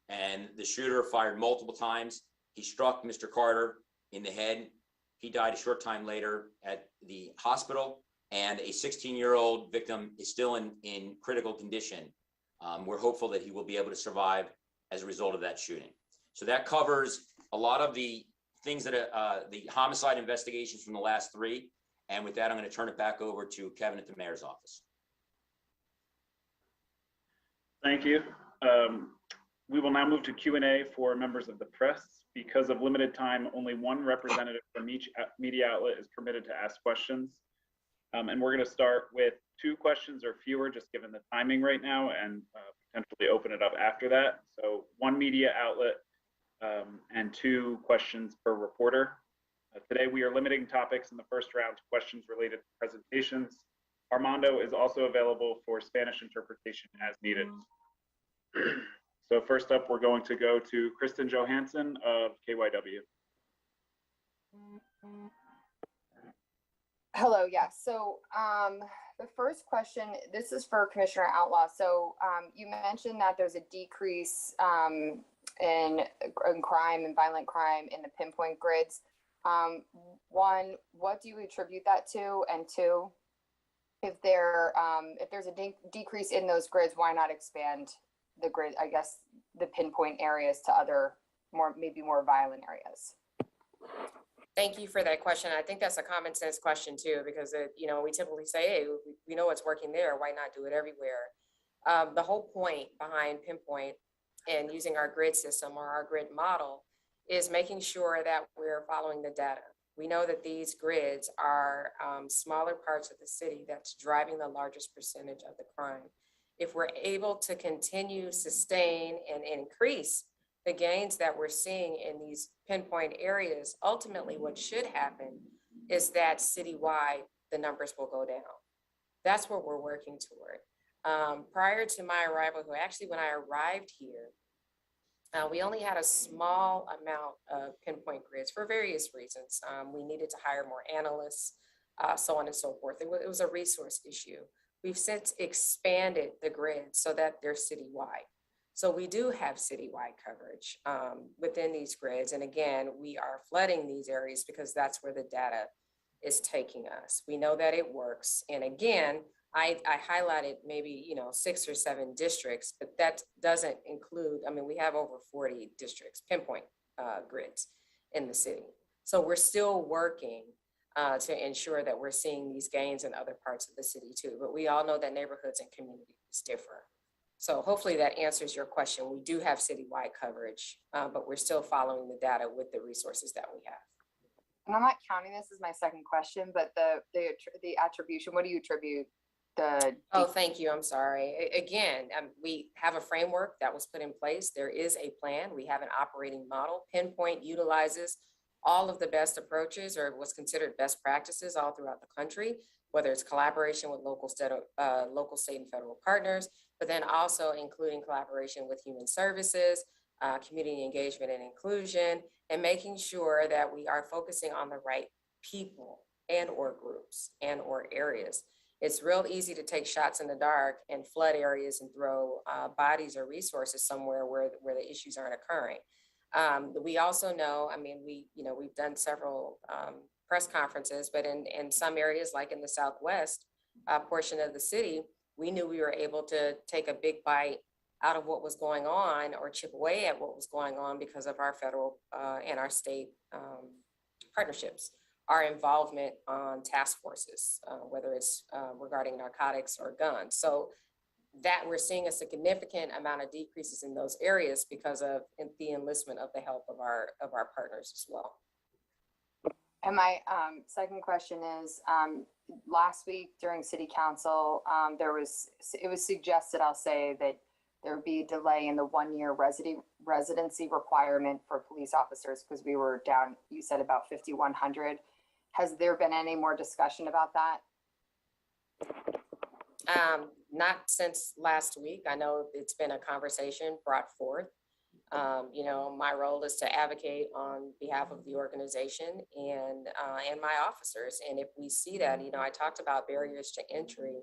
And the shooter fired multiple times. He struck Mr. Carter in the head. He died a short time later at the hospital, and a 16-year-old victim is still in critical condition. We're hopeful that he will be able to survive as a result of that shooting. So that covers a lot of the things that the homicide investigations from the last 3. And with that, I'm going to turn it back over to Kevin at the mayor's office.
Thank you. We will now move to Q&A for members of the press. Because of limited time, only 1 representative from each media outlet is permitted to ask questions. And we're going to start with 2 questions or fewer, just given the timing right now, and potentially open it up after that. So 1 media outlet and 2 questions per reporter. Today, we are limiting topics in the first round to questions related to presentations. Armando is also available for Spanish interpretation as needed. So first up, we're going to go to Kristen Johansson of KYW.
Hello, yes. So the first question, this is for Commissioner Outlaw. So you mentioned that there's a decrease in crime and violent crime in the pinpoint grids. 1, what do you attribute that to? And 2, if there's a decrease in those grids, why not expand the grid, I guess, the pinpoint areas to other maybe more violent areas?
Thank you for that question. I think that's a common sense question too, because we typically say, hey, we know what's working there. Why not do it everywhere? The whole point behind pinpoint and using our grid system or our grid model is making sure that we're following the data. We know that these grids are smaller parts of the city that's driving the largest percentage of the crime. If we're able to continue, sustain, and increase the gains that we're seeing in these pinpoint areas, ultimately what should happen is that citywide, the numbers will go down. That's what we're working toward. Prior to my arrival, actually when I arrived here, we only had a small amount of pinpoint grids for various reasons. We needed to hire more analysts, so on and so forth. It was a resource issue. We've since expanded the grid so that they're citywide. So we do have citywide coverage within these grids. And again, we are flooding these areas because that's where the data is taking us. We know that it works. And again, I highlighted maybe 6 or 7 districts, but that doesn't include, we have over 40 districts, pinpoint grids in the city. So we're still working to ensure that we're seeing these gains in other parts of the city too. But we all know that neighborhoods and communities differ. So hopefully that answers your question. We do have citywide coverage, but we're still following the data with the resources that we have.
And I'm not counting this as my second question, but the attribution, what do you attribute the?
Oh, thank you. I'm sorry. Again, we have a framework that was put in place. There is a plan. We have an operating model. Pinpoint utilizes all of the best approaches or what's considered best practices all throughout the country, whether it's collaboration with local, state, and federal partners, but then also including collaboration with human services, community engagement and inclusion, and making sure that we are focusing on the right people and or groups and or areas. It's real easy to take shots in the dark and flood areas and throw bodies or resources somewhere where the issues aren't occurring. We also know, I mean, we've done several press conferences, but in some areas, like in the Southwest portion of the city, we knew we were able to take a big bite out of what was going on or chip away at what was going on because of our federal and our state partnerships, our involvement on task forces, whether it's regarding narcotics or guns. So that we're seeing a significant amount of decreases in those areas because of the enlistment of the help of our partners as well.
And my second question is, last week during city council, it was suggested, I'll say, that there would be a delay in the 1-year residency requirement for police officers because we were down, you said about 5,100. Has there been any more discussion about that?
Not since last week. I know it's been a conversation brought forth. My role is to advocate on behalf of the organization and my officers. And if we see that, I talked about barriers to entry.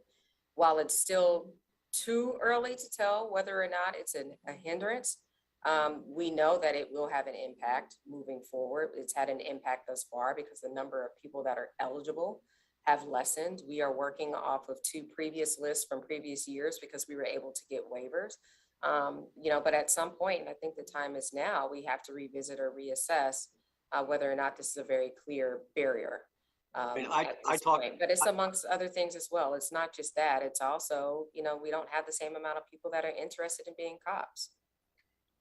While it's still too early to tell whether or not it's a hindrance, we know that it will have an impact moving forward. It's had an impact thus far because the number of people that are eligible have lessened. We are working off of 2 previous lists from previous years because we were able to get waivers. But at some point, and I think the time is now, we have to revisit or reassess whether or not this is a very clear barrier. But it's amongst other things as well. It's not just that, it's also, we don't have the same amount of people that are interested in being cops.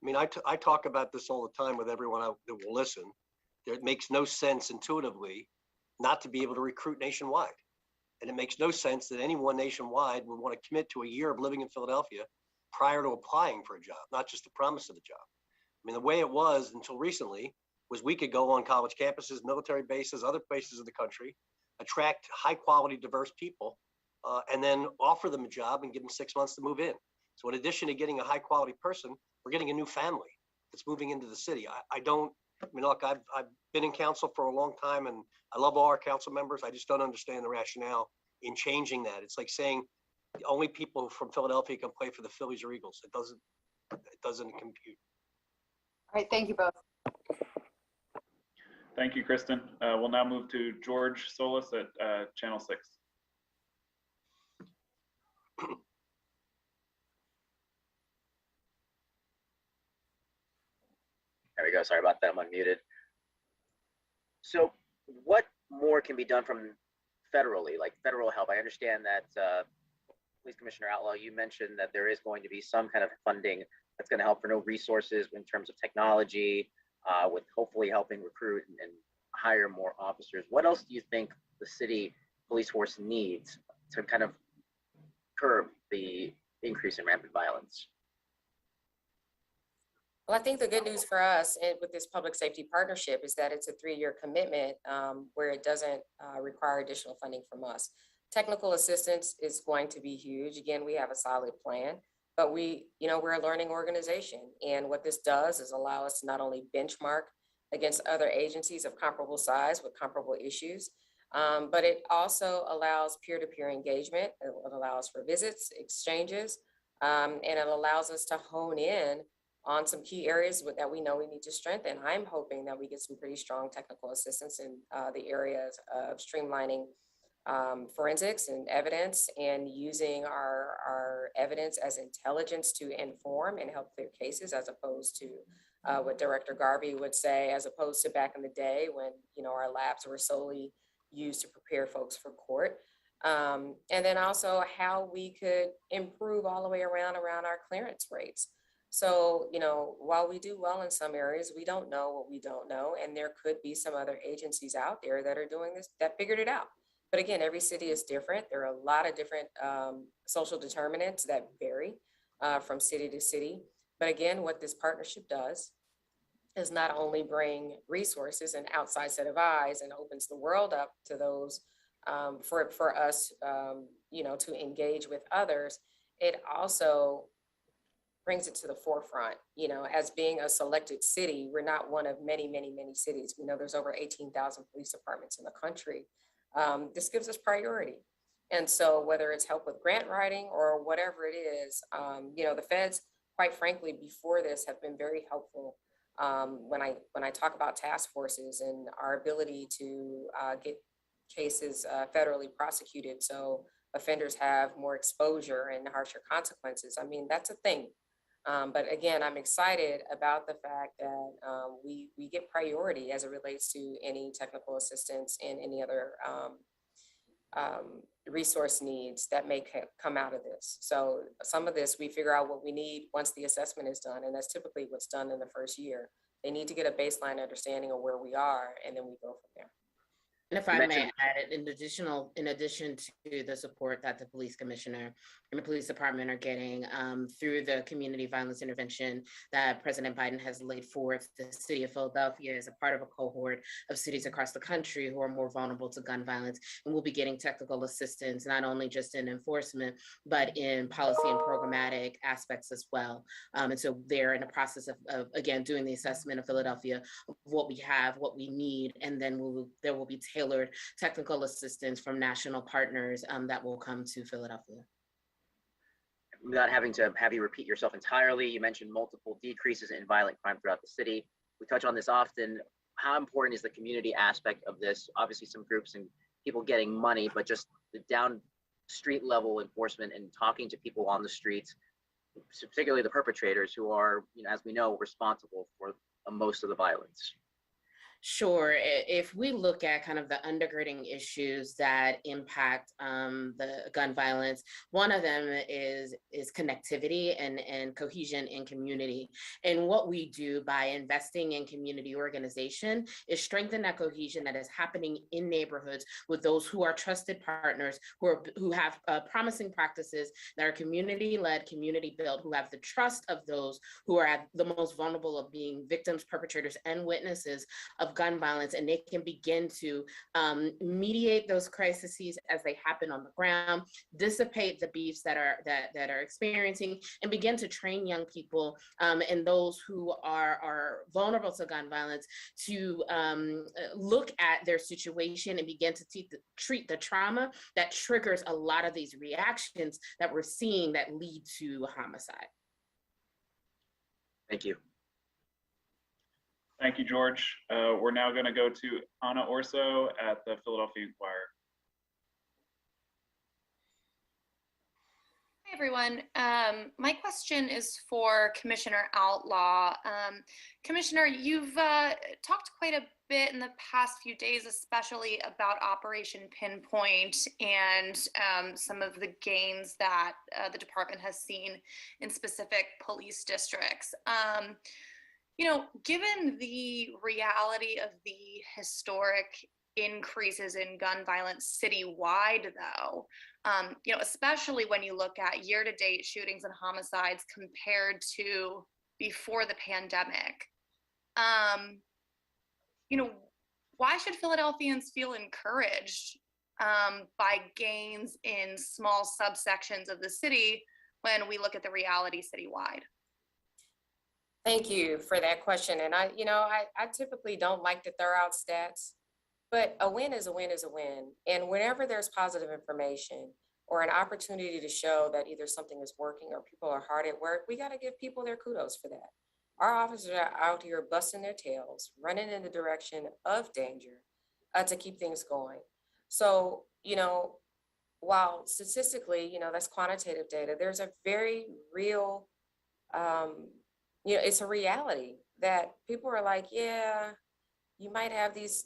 I mean, I talk about this all the time with everyone that will listen. It makes no sense intuitively not to be able to recruit nationwide. And it makes no sense that anyone nationwide would want to commit to a year of living in Philadelphia prior to applying for a job, not just the promise of the job. I mean, the way it was until recently was we could go on college campuses, military bases, other places in the country, attract high quality, diverse people, and then offer them a job and give them 6 months to move in. So in addition to getting a high quality person, we're getting a new family that's moving into the city. Look, I've been in council for a long time and I love all our council members. I just don't understand the rationale in changing that. It's like saying the only people from Philadelphia can play for the Phillies or Eagles. It doesn't compute.
All right, thank you both.
Thank you, Kristen. We'll now move to George Solis at Channel 6.
There we go. Sorry about that. I'm unmuted. So what more can be done from federally, like federal help? I understand that Police Commissioner Outlaw, you mentioned that there is going to be some kind of funding that's going to help for no resources in terms of technology, with hopefully helping recruit and hire more officers. What else do you think the city police force needs to kind of curb the increase in rampant violence?
Well, I think the good news for us with this public safety partnership is that it's a 3-year commitment where it doesn't require additional funding from us. Technical assistance is going to be huge. Again, we have a solid plan, but we're a learning organization. And what this does is allow us to not only benchmark against other agencies of comparable size with comparable issues, but it also allows peer-to-peer engagement. It allows for visits, exchanges, and it allows us to hone in on some key areas that we know we need to strengthen. I'm hoping that we get some pretty strong technical assistance in the areas of streamlining forensics and evidence and using our evidence as intelligence to inform and help clear cases, as opposed to what Director Garvey would say, as opposed to back in the day when our labs were solely used to prepare folks for court. And then also how we could improve all the way around our clearance rates. So, while we do well in some areas, we don't know what we don't know. And there could be some other agencies out there that are doing this, that figured it out. But again, every city is different. There are a lot of different social determinants that vary from city to city. But again, what this partnership does does not only bring resources and outside set of eyes and opens the world up to those for us, you know, to engage with others, it also brings it to the forefront. You know, as being a selected city, we're not one of many, many, many cities. We know there's over 18,000 police departments in the country. This gives us priority. And so whether it's help with grant writing or whatever it is, you know, the feds, quite frankly, before this have been very helpful. When I talk about task forces and our ability to get cases federally prosecuted, so offenders have more exposure and harsher consequences. I mean, that's a thing. But again, I'm excited about the fact that we get priority as it relates to any technical assistance and any other resource needs that may come out of this. So some of this, we figure out what we need once the assessment is done, and that's typically what's done in the first year. They need to get a baseline understanding of where we are, and then we go from there.
And if I may add, in addition to the support that the police commissioner and the police department are getting through the community violence intervention that President Biden has laid forth, the city of Philadelphia is a part of a cohort of cities across the country who are more vulnerable to gun violence, and we'll be getting technical assistance, not only just in enforcement, but in policy and programmatic aspects as well. And so they're in the process of again, doing the assessment of Philadelphia, of what we have, what we need, and then there will be tailored technical assistance from national partners that will come to Philadelphia.
Without having to have you repeat yourself entirely, you mentioned multiple decreases in violent crime throughout the city. We touch on this often. How important is the community aspect of this? Obviously some groups and people getting money, but just the down street level enforcement and talking to people on the streets, particularly the perpetrators who are, you know, as we know, responsible for most of the violence.
Sure. If we look at kind of the undergirding issues that impact the gun violence, one of them is connectivity and cohesion in community. And what we do by investing in community organization is strengthen that cohesion that is happening in neighborhoods with those who are trusted partners, who have promising practices that are community-led, community-built, who have the trust of those who are at the most vulnerable of being victims, perpetrators, and witnesses of gun violence, and they can begin to mediate those crises as they happen on the ground, dissipate the beefs that are experiencing, and begin to train young people and those who are vulnerable to gun violence to look at their situation and begin to treat the trauma that triggers a lot of these reactions that we're seeing that lead to homicide.
Thank you.
Thank you, George. We're now going to go to Ana Orso at the Philadelphia Inquirer.
Hi, everyone. My question is for Commissioner Outlaw. Commissioner, you've talked quite a bit in the past few days, especially about Operation Pinpoint and some of the gains that the department has seen in specific police districts. You know, given the reality of the historic increases in gun violence citywide, though, you know, especially when you look at year-to-date shootings and homicides compared to before the pandemic, you know, why should Philadelphians feel encouraged by gains in small subsections of the city when we look at the reality citywide?
Thank you for that question. And I typically don't like to throw out stats, but a win is a win is a win. And whenever there's positive information or an opportunity to show that either something is working or people are hard at work, we got to give people their kudos for that. Our officers are out here busting their tails, running in the direction of danger to keep things going. So, you know, while statistically, you know, that's quantitative data, there's a very real, you know, it's a reality that people are like, yeah, you might have these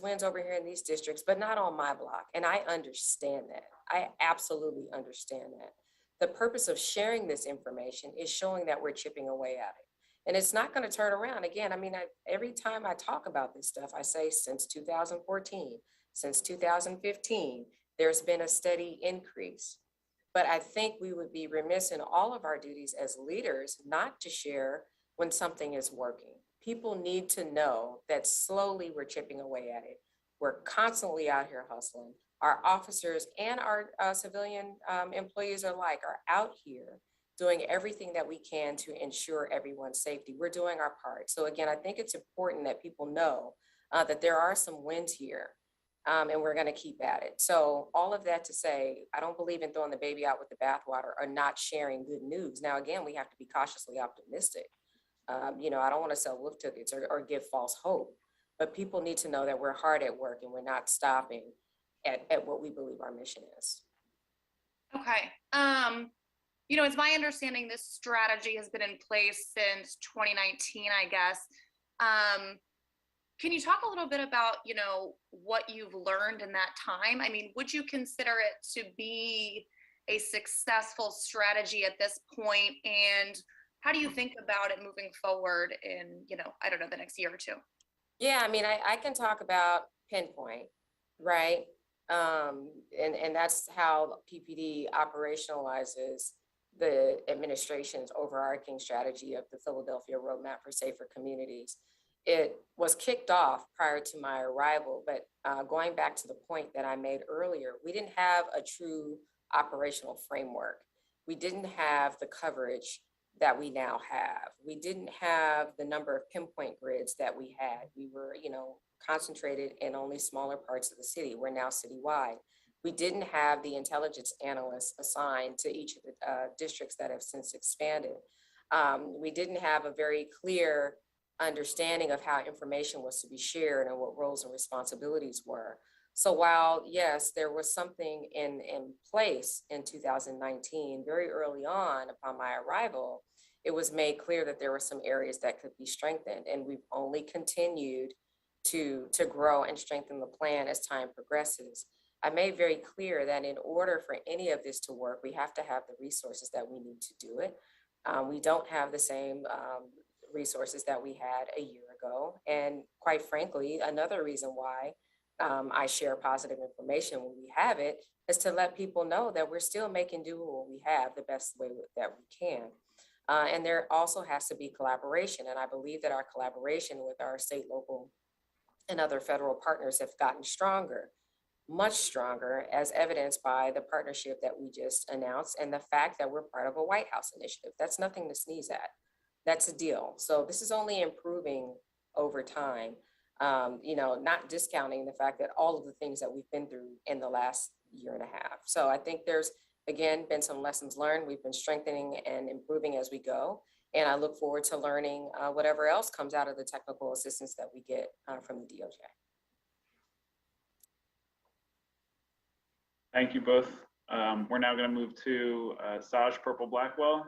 wins over here in these districts, but not on my block. And I understand that. I absolutely understand that. The purpose of sharing this information is showing that we're chipping away at it. And it's not going to turn around again. I mean, every time I talk about this stuff, I say since 2014, since 2015, there's been a steady increase. But I think we would be remiss in all of our duties as leaders not to share when something is working. People need to know that slowly we're chipping away at it. We're constantly out here hustling. Our officers and our civilian employees alike are out here doing everything that we can to ensure everyone's safety. We're doing our part. So again, I think it's important that people know that there are some wins here, and we're gonna keep at it. So all of that to say, I don't believe in throwing the baby out with the bathwater or not sharing good news. Now, again, we have to be cautiously optimistic. You know, I don't wanna sell wolf tickets or give false hope, but people need to know that we're hard at work and we're not stopping at what we believe our mission is.
Okay. You know, it's my understanding this strategy has been in place since 2019, I guess. Can you talk a little bit about, you know, what you've learned in that time? I mean, would you consider it to be a successful strategy at this point? And how do you think about it moving forward in, you know, I don't know, the next year or two?
Yeah, I mean, I can talk about pinpoint, right? And that's how PPD operationalizes the administration's overarching strategy of the Philadelphia Roadmap for Safer Communities. It was kicked off prior to my arrival, but going back to the point that I made earlier, we didn't have a true operational framework. We didn't have the coverage that we now have. We didn't have the number of pinpoint grids that we had. We were, you know, concentrated in only smaller parts of the city. We're now citywide. We didn't have the intelligence analysts assigned to each of the districts that have since expanded. We didn't have a very clear understanding of how information was to be shared and what roles and responsibilities were. So while, yes, there was something in place in 2019, very early on upon my arrival, it was made clear that there were some areas that could be strengthened, and we've only continued to grow and strengthen the plan as time progresses. I made very clear that in order for any of this to work, we have to have the resources that we need to do it. We don't have the same resources that we had a year ago. And quite frankly, another reason why I share positive information when we have it is to let people know that we're still making do with what we have the best way that we can. And there also has to be collaboration. And I believe that our collaboration with our state, local, and other federal partners have gotten stronger, much stronger, as evidenced by the partnership that we just announced and the fact that we're part of a White House initiative. That's nothing to sneeze at. That's a deal. So this is only improving over time, you know, not discounting the fact that all of the things that we've been through in the last year and a half. So I think there's, again, been some lessons learned. We've been strengthening and improving as we go. And I look forward to learning whatever else comes out of the technical assistance that we get from the DOJ.
Thank you both. We're now going to move to Saj Purple Blackwell.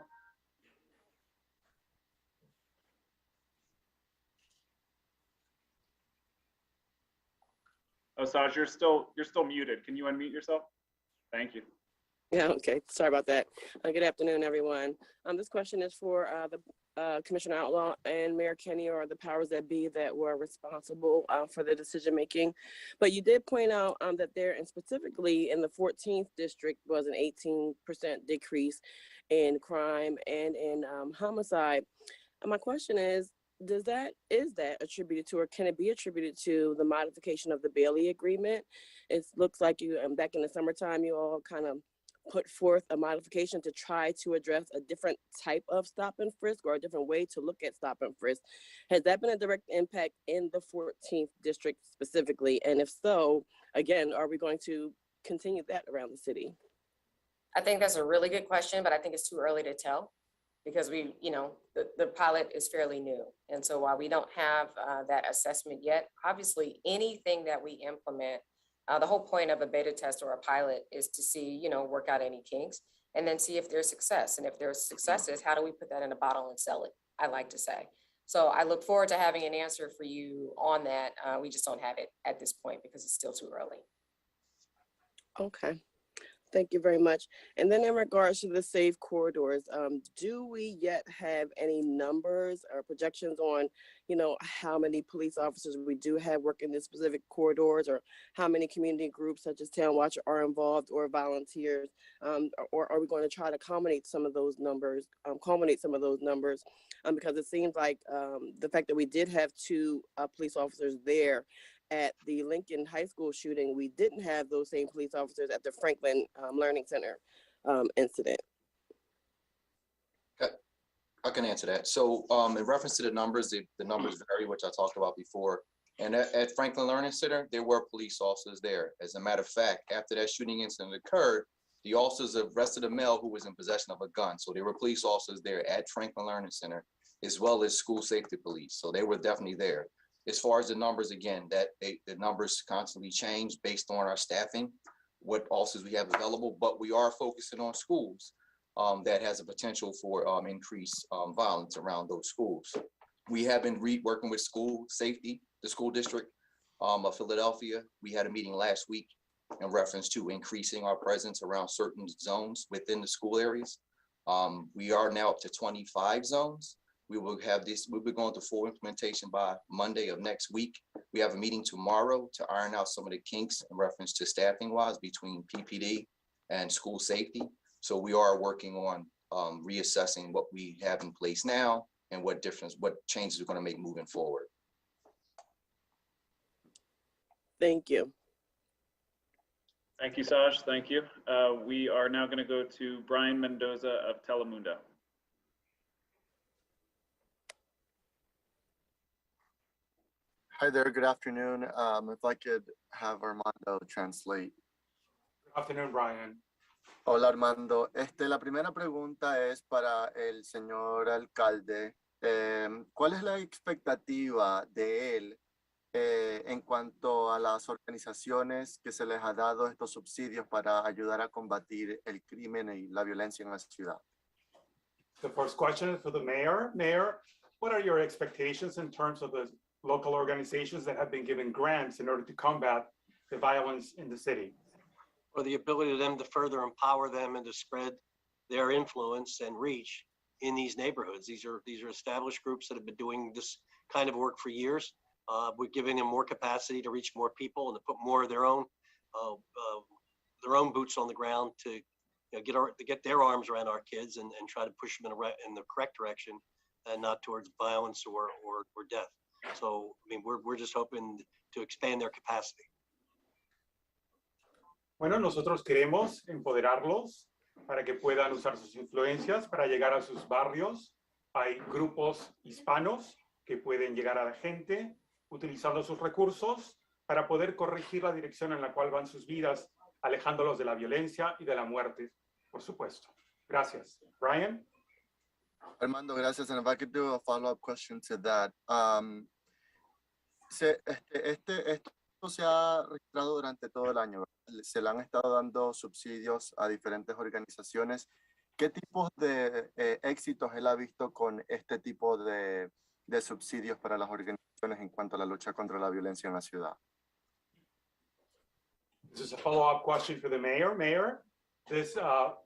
Oh, Saj, you're still muted. Can you unmute yourself? Thank you.
Yeah, okay. Sorry about that. Good afternoon, everyone. This question is for the Commissioner Outlaw and Mayor Kenney, or the powers that be that were responsible for the decision making. But you did point out that there, and specifically in the 14th district, was an 18% decrease in crime and in homicide. And my question is that attributed to, or can it be attributed to, the modification of the Bailey Agreement? It looks like you, back in the summertime, you all kind of put forth a modification to try to address a different type of stop and frisk, or a different way to look at stop and frisk. Has that been a direct impact in the 14th district specifically? And if so, again, are we going to continue that around the city?
I think that's a really good question, but I think it's too early to tell, because we, you know, the pilot is fairly new. And so while we don't have that assessment yet, obviously anything that we implement, the whole point of a beta test or a pilot is to see, you know, work out any kinks and then see if there's success. And if there's successes, how do we put that in a bottle and sell it? I like to say. So I look forward to having an answer for you on that. We just don't have it at this point because it's still too early.
Okay. Thank you very much. And then in regards to the safe corridors, do we yet have any numbers or projections on, how many police officers we do have working in specific corridors, or how many community groups such as Town Watch are involved, or volunteers, or are we going to try to accommodate some of those numbers, because it seems like the fact that we did have two police officers there at the Lincoln High School shooting, we didn't have those same police officers at the Franklin Learning Center incident.
I can answer that. So in reference to the numbers, the numbers vary, which I talked about before. And at Franklin Learning Center, there were police officers there. As a matter of fact, after that shooting incident occurred, the officers arrested a male who was in possession of a gun. So there were police officers there at Franklin Learning Center, as well as school safety police. So they were definitely there. As far as the numbers, again, the numbers constantly change based on our staffing, what officers we have available, but we are focusing on schools that has a potential for increased violence around those schools. We have been working with school safety, the school district of Philadelphia. We had a meeting last week in reference to increasing our presence around certain zones within the school areas. We are now up to 25 zones. We'll be going to full implementation by Monday of next week. We have a meeting tomorrow to iron out some of the kinks in reference to staffing wise between PPD and school safety. So we are working on reassessing what we have in place now and what changes we're going to make moving forward.
Thank you.
Thank you, Saj. Thank you. We are now going to go to Brian Mendoza of Telemundo.
Hi there, good afternoon. If I could have Armando translate.
Good afternoon, Brian.
Hola, Armando. La primera pregunta es para el señor alcalde. ¿Cuál es la expectativa de él en cuanto a las organizaciones que se les ha dado estos subsidios para ayudar a combatir el crimen y la violencia en la ciudad?
The first question is for the mayor. Mayor, what are your expectations in terms of the local organizations that have been given grants in order to combat the violence in the city?
Or the ability of them to further empower them and to spread their influence and reach in these neighborhoods. These are established groups that have been doing this kind of work for years. We're giving them more capacity to reach more people and to put more of their own boots on the ground to get their arms around our kids and try to push them in the correct direction and not towards violence or death. So, I mean, we're just hoping to expand their capacity.
Bueno, nosotros queremos empoderarlos para que puedan usar sus influencias para llegar a sus barrios. Hay grupos hispanos que pueden llegar a la gente utilizando sus recursos para poder corregir la dirección en la cual van sus vidas, alejándolos de la violencia y de la muerte, por supuesto. Gracias. Brian?
Armando, gracias. And if I could do a follow-up question to that. Esto se ha registrado durante todo el año. Se le han estado dando subsidios a diferentes organizaciones. ¿Qué tipos de éxitos él ha visto con este tipo de subsidios para las organizaciones en cuanto a la lucha contra la violencia en la ciudad?
This is a follow-up question for the mayor. Mayor, this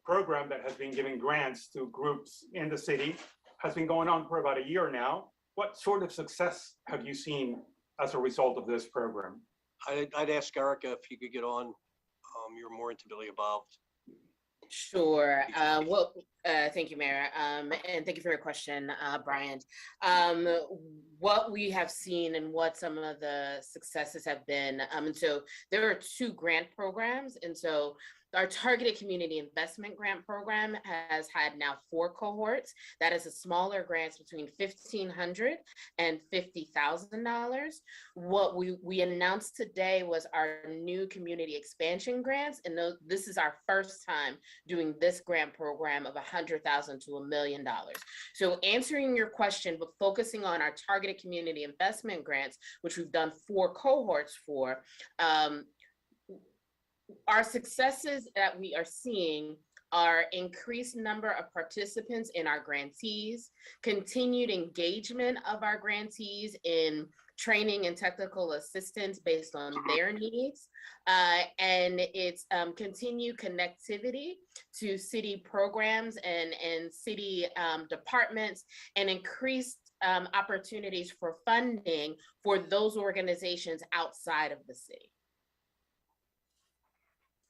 program that has been giving grants to groups in the city has been going on for about a year now. What sort of success have you seen as a result of this program?
I'd ask Erica if you could get on. You're more intimately involved.
Sure. Thank you, Mayor. And thank you for your question, Brian. What we have seen and what some of the successes have been, and so there are two grant programs. And so our targeted community investment grant program has had now 4 cohorts. That is a smaller grants between $1,500 and $50,000. What we announced today was our new community expansion grants. And this is our first time doing this grant program of $100,000 to $1 million. So answering your question, but focusing on our targeted community investment grants, which we've done 4 cohorts for, our successes that we are seeing are increased number of participants in our grantees, continued engagement of our grantees in training and technical assistance based on their needs. And it's continued connectivity to city programs and city departments, and increased opportunities for funding for those organizations outside of the city.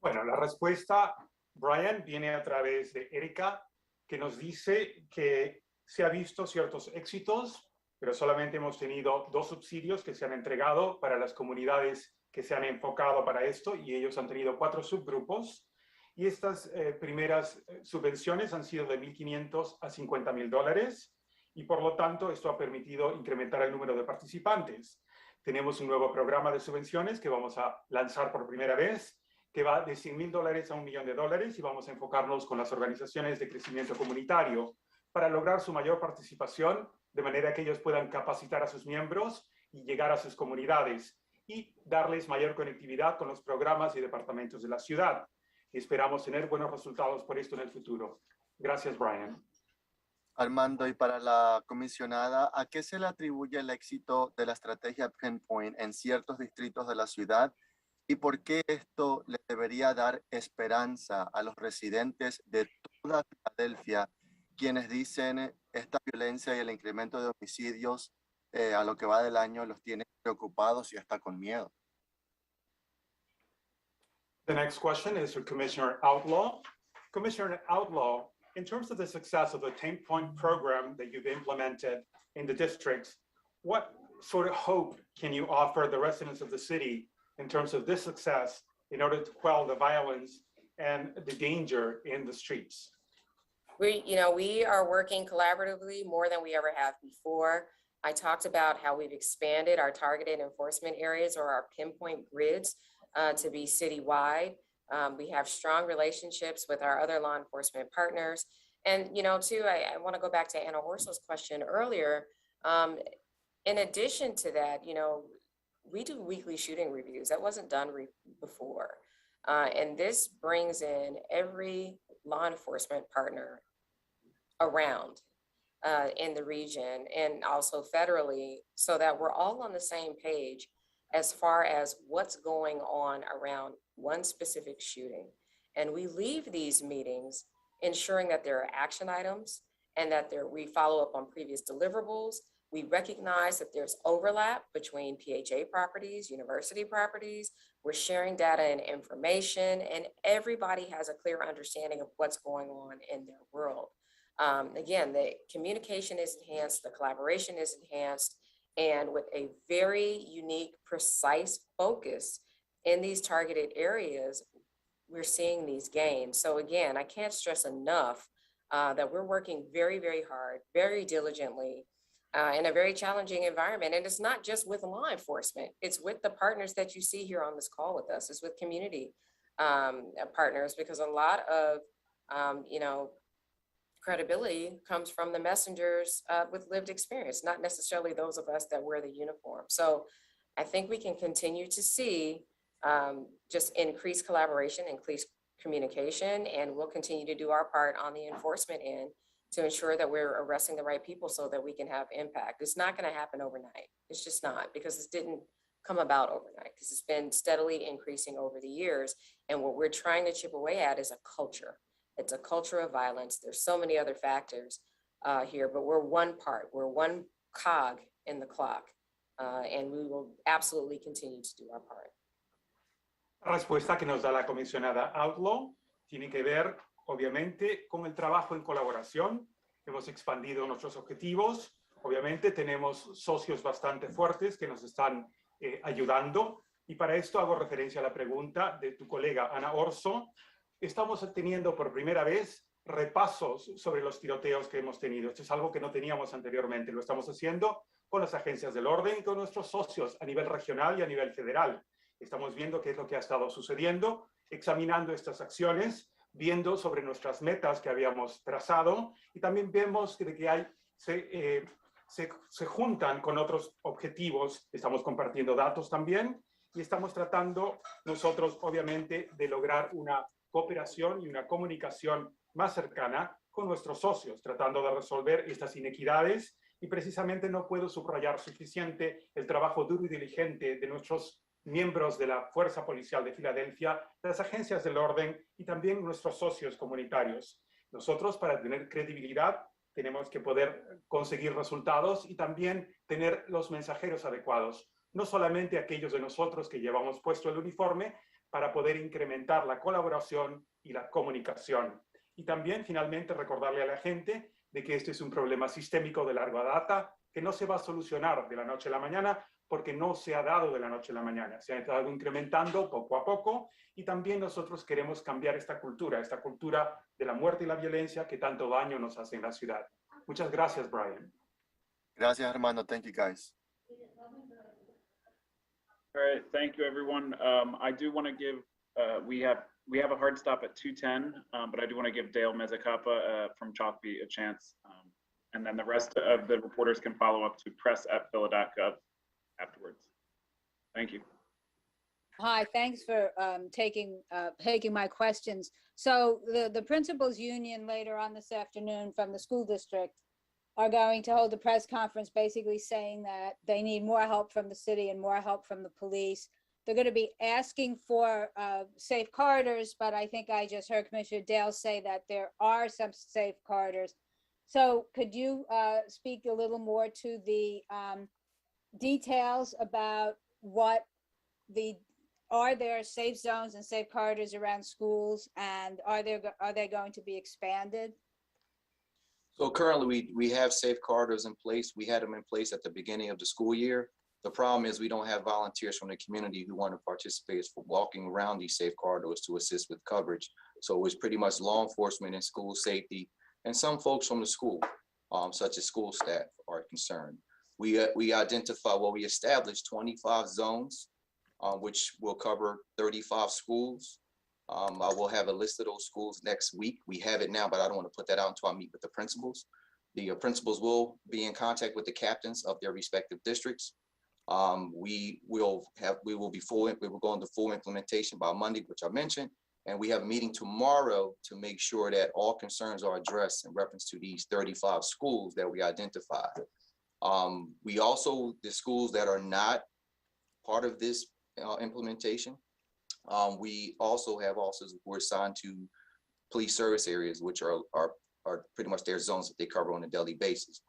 Bueno, la respuesta, Brian, viene a través de Erika, que nos dice que se ha visto ciertos éxitos, pero solamente hemos tenido 2 subsidios que se han entregado para las comunidades que se han enfocado para esto, y ellos han tenido 4 subgrupos. Y estas primeras subvenciones han sido de $1,500 a $50,000, y por lo tanto esto ha permitido incrementar el número de participantes. Tenemos un nuevo programa de subvenciones que vamos a lanzar por primera vez, que va de $100,000 a $1 millón, y vamos a enfocarnos con las organizaciones de crecimiento comunitario para lograr su mayor participación, de manera que ellos puedan capacitar a sus miembros y llegar a sus comunidades y darles mayor conectividad con los programas y departamentos de la ciudad. Y esperamos tener buenos resultados por esto en el futuro. Gracias, Brian.
Armando, y para la comisionada, ¿a qué se le atribuye el éxito de la estrategia Pinpoint en ciertos distritos de la ciudad? ¿Y por qué esto le debería dar esperanza a los residentes de toda Filadelfia, quienes dicen esta violencia y el incremento de homicidios a lo que va del año los tiene preocupados y hasta con miedo?
The next question is for Commissioner Outlaw. Commissioner Outlaw, in terms of the success of the 10-point program that you've implemented in the districts, what sort of hope can you offer the residents of the city in terms of this success in order to quell the violence and the danger in the streets?
We are working collaboratively more than we ever have before. I talked about how we've expanded our targeted enforcement areas, or our pinpoint grids, to be citywide. We have strong relationships with our other law enforcement partners. And, too, I want to go back to Anna Orso's question earlier. In addition to that, we do weekly shooting reviews. That wasn't done before. And this brings in every law enforcement partner around in the region, and also federally, so that we're all on the same page as far as what's going on around one specific shooting. And we leave these meetings ensuring that there are action items and that we follow up on previous deliverables. We recognize that there's overlap between PHA properties, university properties. We're sharing data and information, and everybody has a clear understanding of what's going on in their world. Again, the communication is enhanced, the collaboration is enhanced, and with a very unique, precise focus in these targeted areas, we're seeing these gains. So again, I can't stress enough that we're working very, very hard, very diligently, in a very challenging environment. And it's not just with law enforcement, it's with the partners that you see here on this call with us. It's with community partners, because a lot of, credibility comes from the messengers with lived experience, not necessarily those of us that wear the uniform. So I think we can continue to see just increased collaboration, increased communication, and we'll continue to do our part on the enforcement end to ensure that we're arresting the right people so that we can have impact. It's not going to happen overnight. It's just not, because this didn't come about overnight, because it's been steadily increasing over the years. And what we're trying to chip away at is a culture. It's a culture of violence. There's so many other factors here, but we're one part, we're one cog in the clock, and we will absolutely continue to do our part.
La respuesta que nos da la comisionada Outlaw tiene que ver, obviamente, con el trabajo en colaboración. Hemos expandido nuestros objetivos. Obviamente tenemos socios bastante fuertes que nos están ayudando. Y para esto hago referencia a la pregunta de tu colega Ana Orso. Estamos teniendo por primera vez repasos sobre los tiroteos que hemos tenido. Esto es algo que no teníamos anteriormente. Lo estamos haciendo con las agencias del orden y con nuestros socios a nivel regional y a nivel federal. Estamos viendo qué es lo que ha estado sucediendo, examinando estas acciones, viendo sobre nuestras metas que habíamos trazado, y también vemos que se juntan con otros objetivos. Estamos compartiendo datos también, y estamos tratando nosotros, obviamente, de lograr una cooperación y una comunicación más cercana con nuestros socios, tratando de resolver estas inequidades y precisamente no puedo subrayar suficiente el trabajo duro y diligente de nuestros miembros de la Fuerza Policial de Filadelfia, las agencias del orden y también nuestros socios comunitarios. Nosotros, para tener credibilidad, tenemos que poder conseguir resultados y también tener los mensajeros adecuados, no solamente aquellos de nosotros que llevamos puesto el uniforme, para poder incrementar la colaboración y la comunicación. Y también, finalmente, recordarle a la gente de que este es un problema sistémico de larga data, que no se va a solucionar de la noche a la mañana, porque no se ha dado de la noche a la mañana. Se ha estado incrementando poco a poco, y también nosotros queremos cambiar esta cultura de la muerte y la violencia que tanto daño nos hace en la ciudad. Muchas gracias, Brian.
Gracias, hermano. Thank you, guys.
All right, thank you, everyone. I do want to give, we have a hard stop at 2:10, but I do want to give Dale Mezzacapa from Chalkbeat a chance. And then the rest of the reporters can follow up to press@phila.gov afterwards. Thank you.
Hi, thanks for taking my questions. So the principals union later on this afternoon from the school district are going to hold a press conference basically saying that they need more help from the city and more help from the police. They're going to be asking for safe corridors, but I think I just heard Commissioner Dale say that there are some safe corridors. So could you speak a little more to the details about are there safe zones and safe corridors around schools, and are they going to be expanded?
So currently, we have safe corridors in place. We had them in place at the beginning of the school year. The problem is we don't have volunteers from the community who want to participate for walking around these safe corridors to assist with coverage. So it was pretty much law enforcement and school safety, and some folks from the school, such as school staff, are concerned. We established 25 zones, which will cover 35 schools. I will have a list of those schools next week. We have it now, but I don't want to put that out until I meet with the principals. The principals will be in contact with the captains of their respective districts. We will go into full implementation by Monday, which I mentioned, and we have a meeting tomorrow to make sure that all concerns are addressed in reference to these 35 schools that we identified. We also, the schools that are not part of this implementation, we also have officers who are assigned to police service areas, which are pretty much their zones that they cover on a daily basis.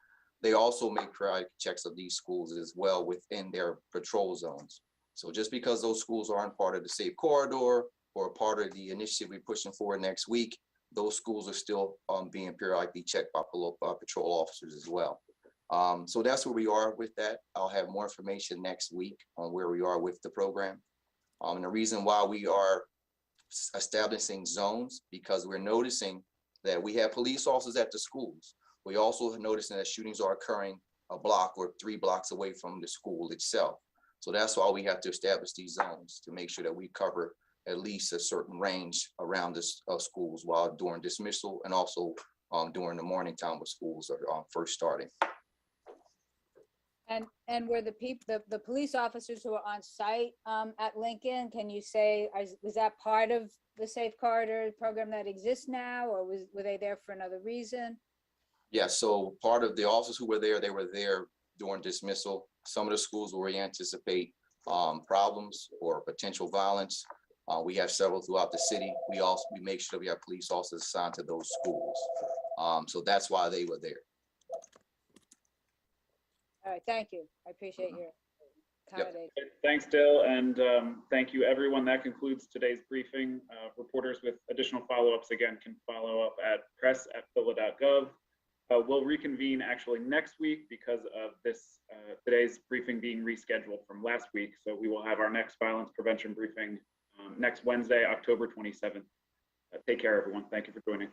They also make periodic checks of these schools as well within their patrol zones. So just because those schools aren't part of the safe corridor or part of the initiative we're pushing forward next week, those schools are still being periodically checked by patrol officers as well. So that's where we are with that. I'll have more information next week on where we are with the program. And the reason why we are establishing zones, because we're noticing that we have police officers at the schools. We also are noticing that shootings are occurring a block or 3 blocks away from the school itself. So that's why we have to establish these zones, to make sure that we cover at least a certain range around the schools while during dismissal, and also during the morning time when schools are first starting.
And were the police officers who are on site at Lincoln, can you say, was that part of the Safe Corridor program that exists now, or were they there for another reason?
Yeah, so part of the officers who were there, they were there during dismissal. Some of the schools where we anticipate problems or potential violence, we have several throughout the city. We make sure we have police officers assigned to those schools. So that's why they were there.
All right, thank you. I appreciate your accommodation.
Yep. Thanks, Dale, and thank you, everyone. That concludes today's briefing. Reporters with additional follow-ups, again, can follow up at press@phila.gov. We'll reconvene actually next week because of this today's briefing being rescheduled from last week. So we will have our next violence prevention briefing next Wednesday, October 27th. Take care, everyone. Thank you for joining.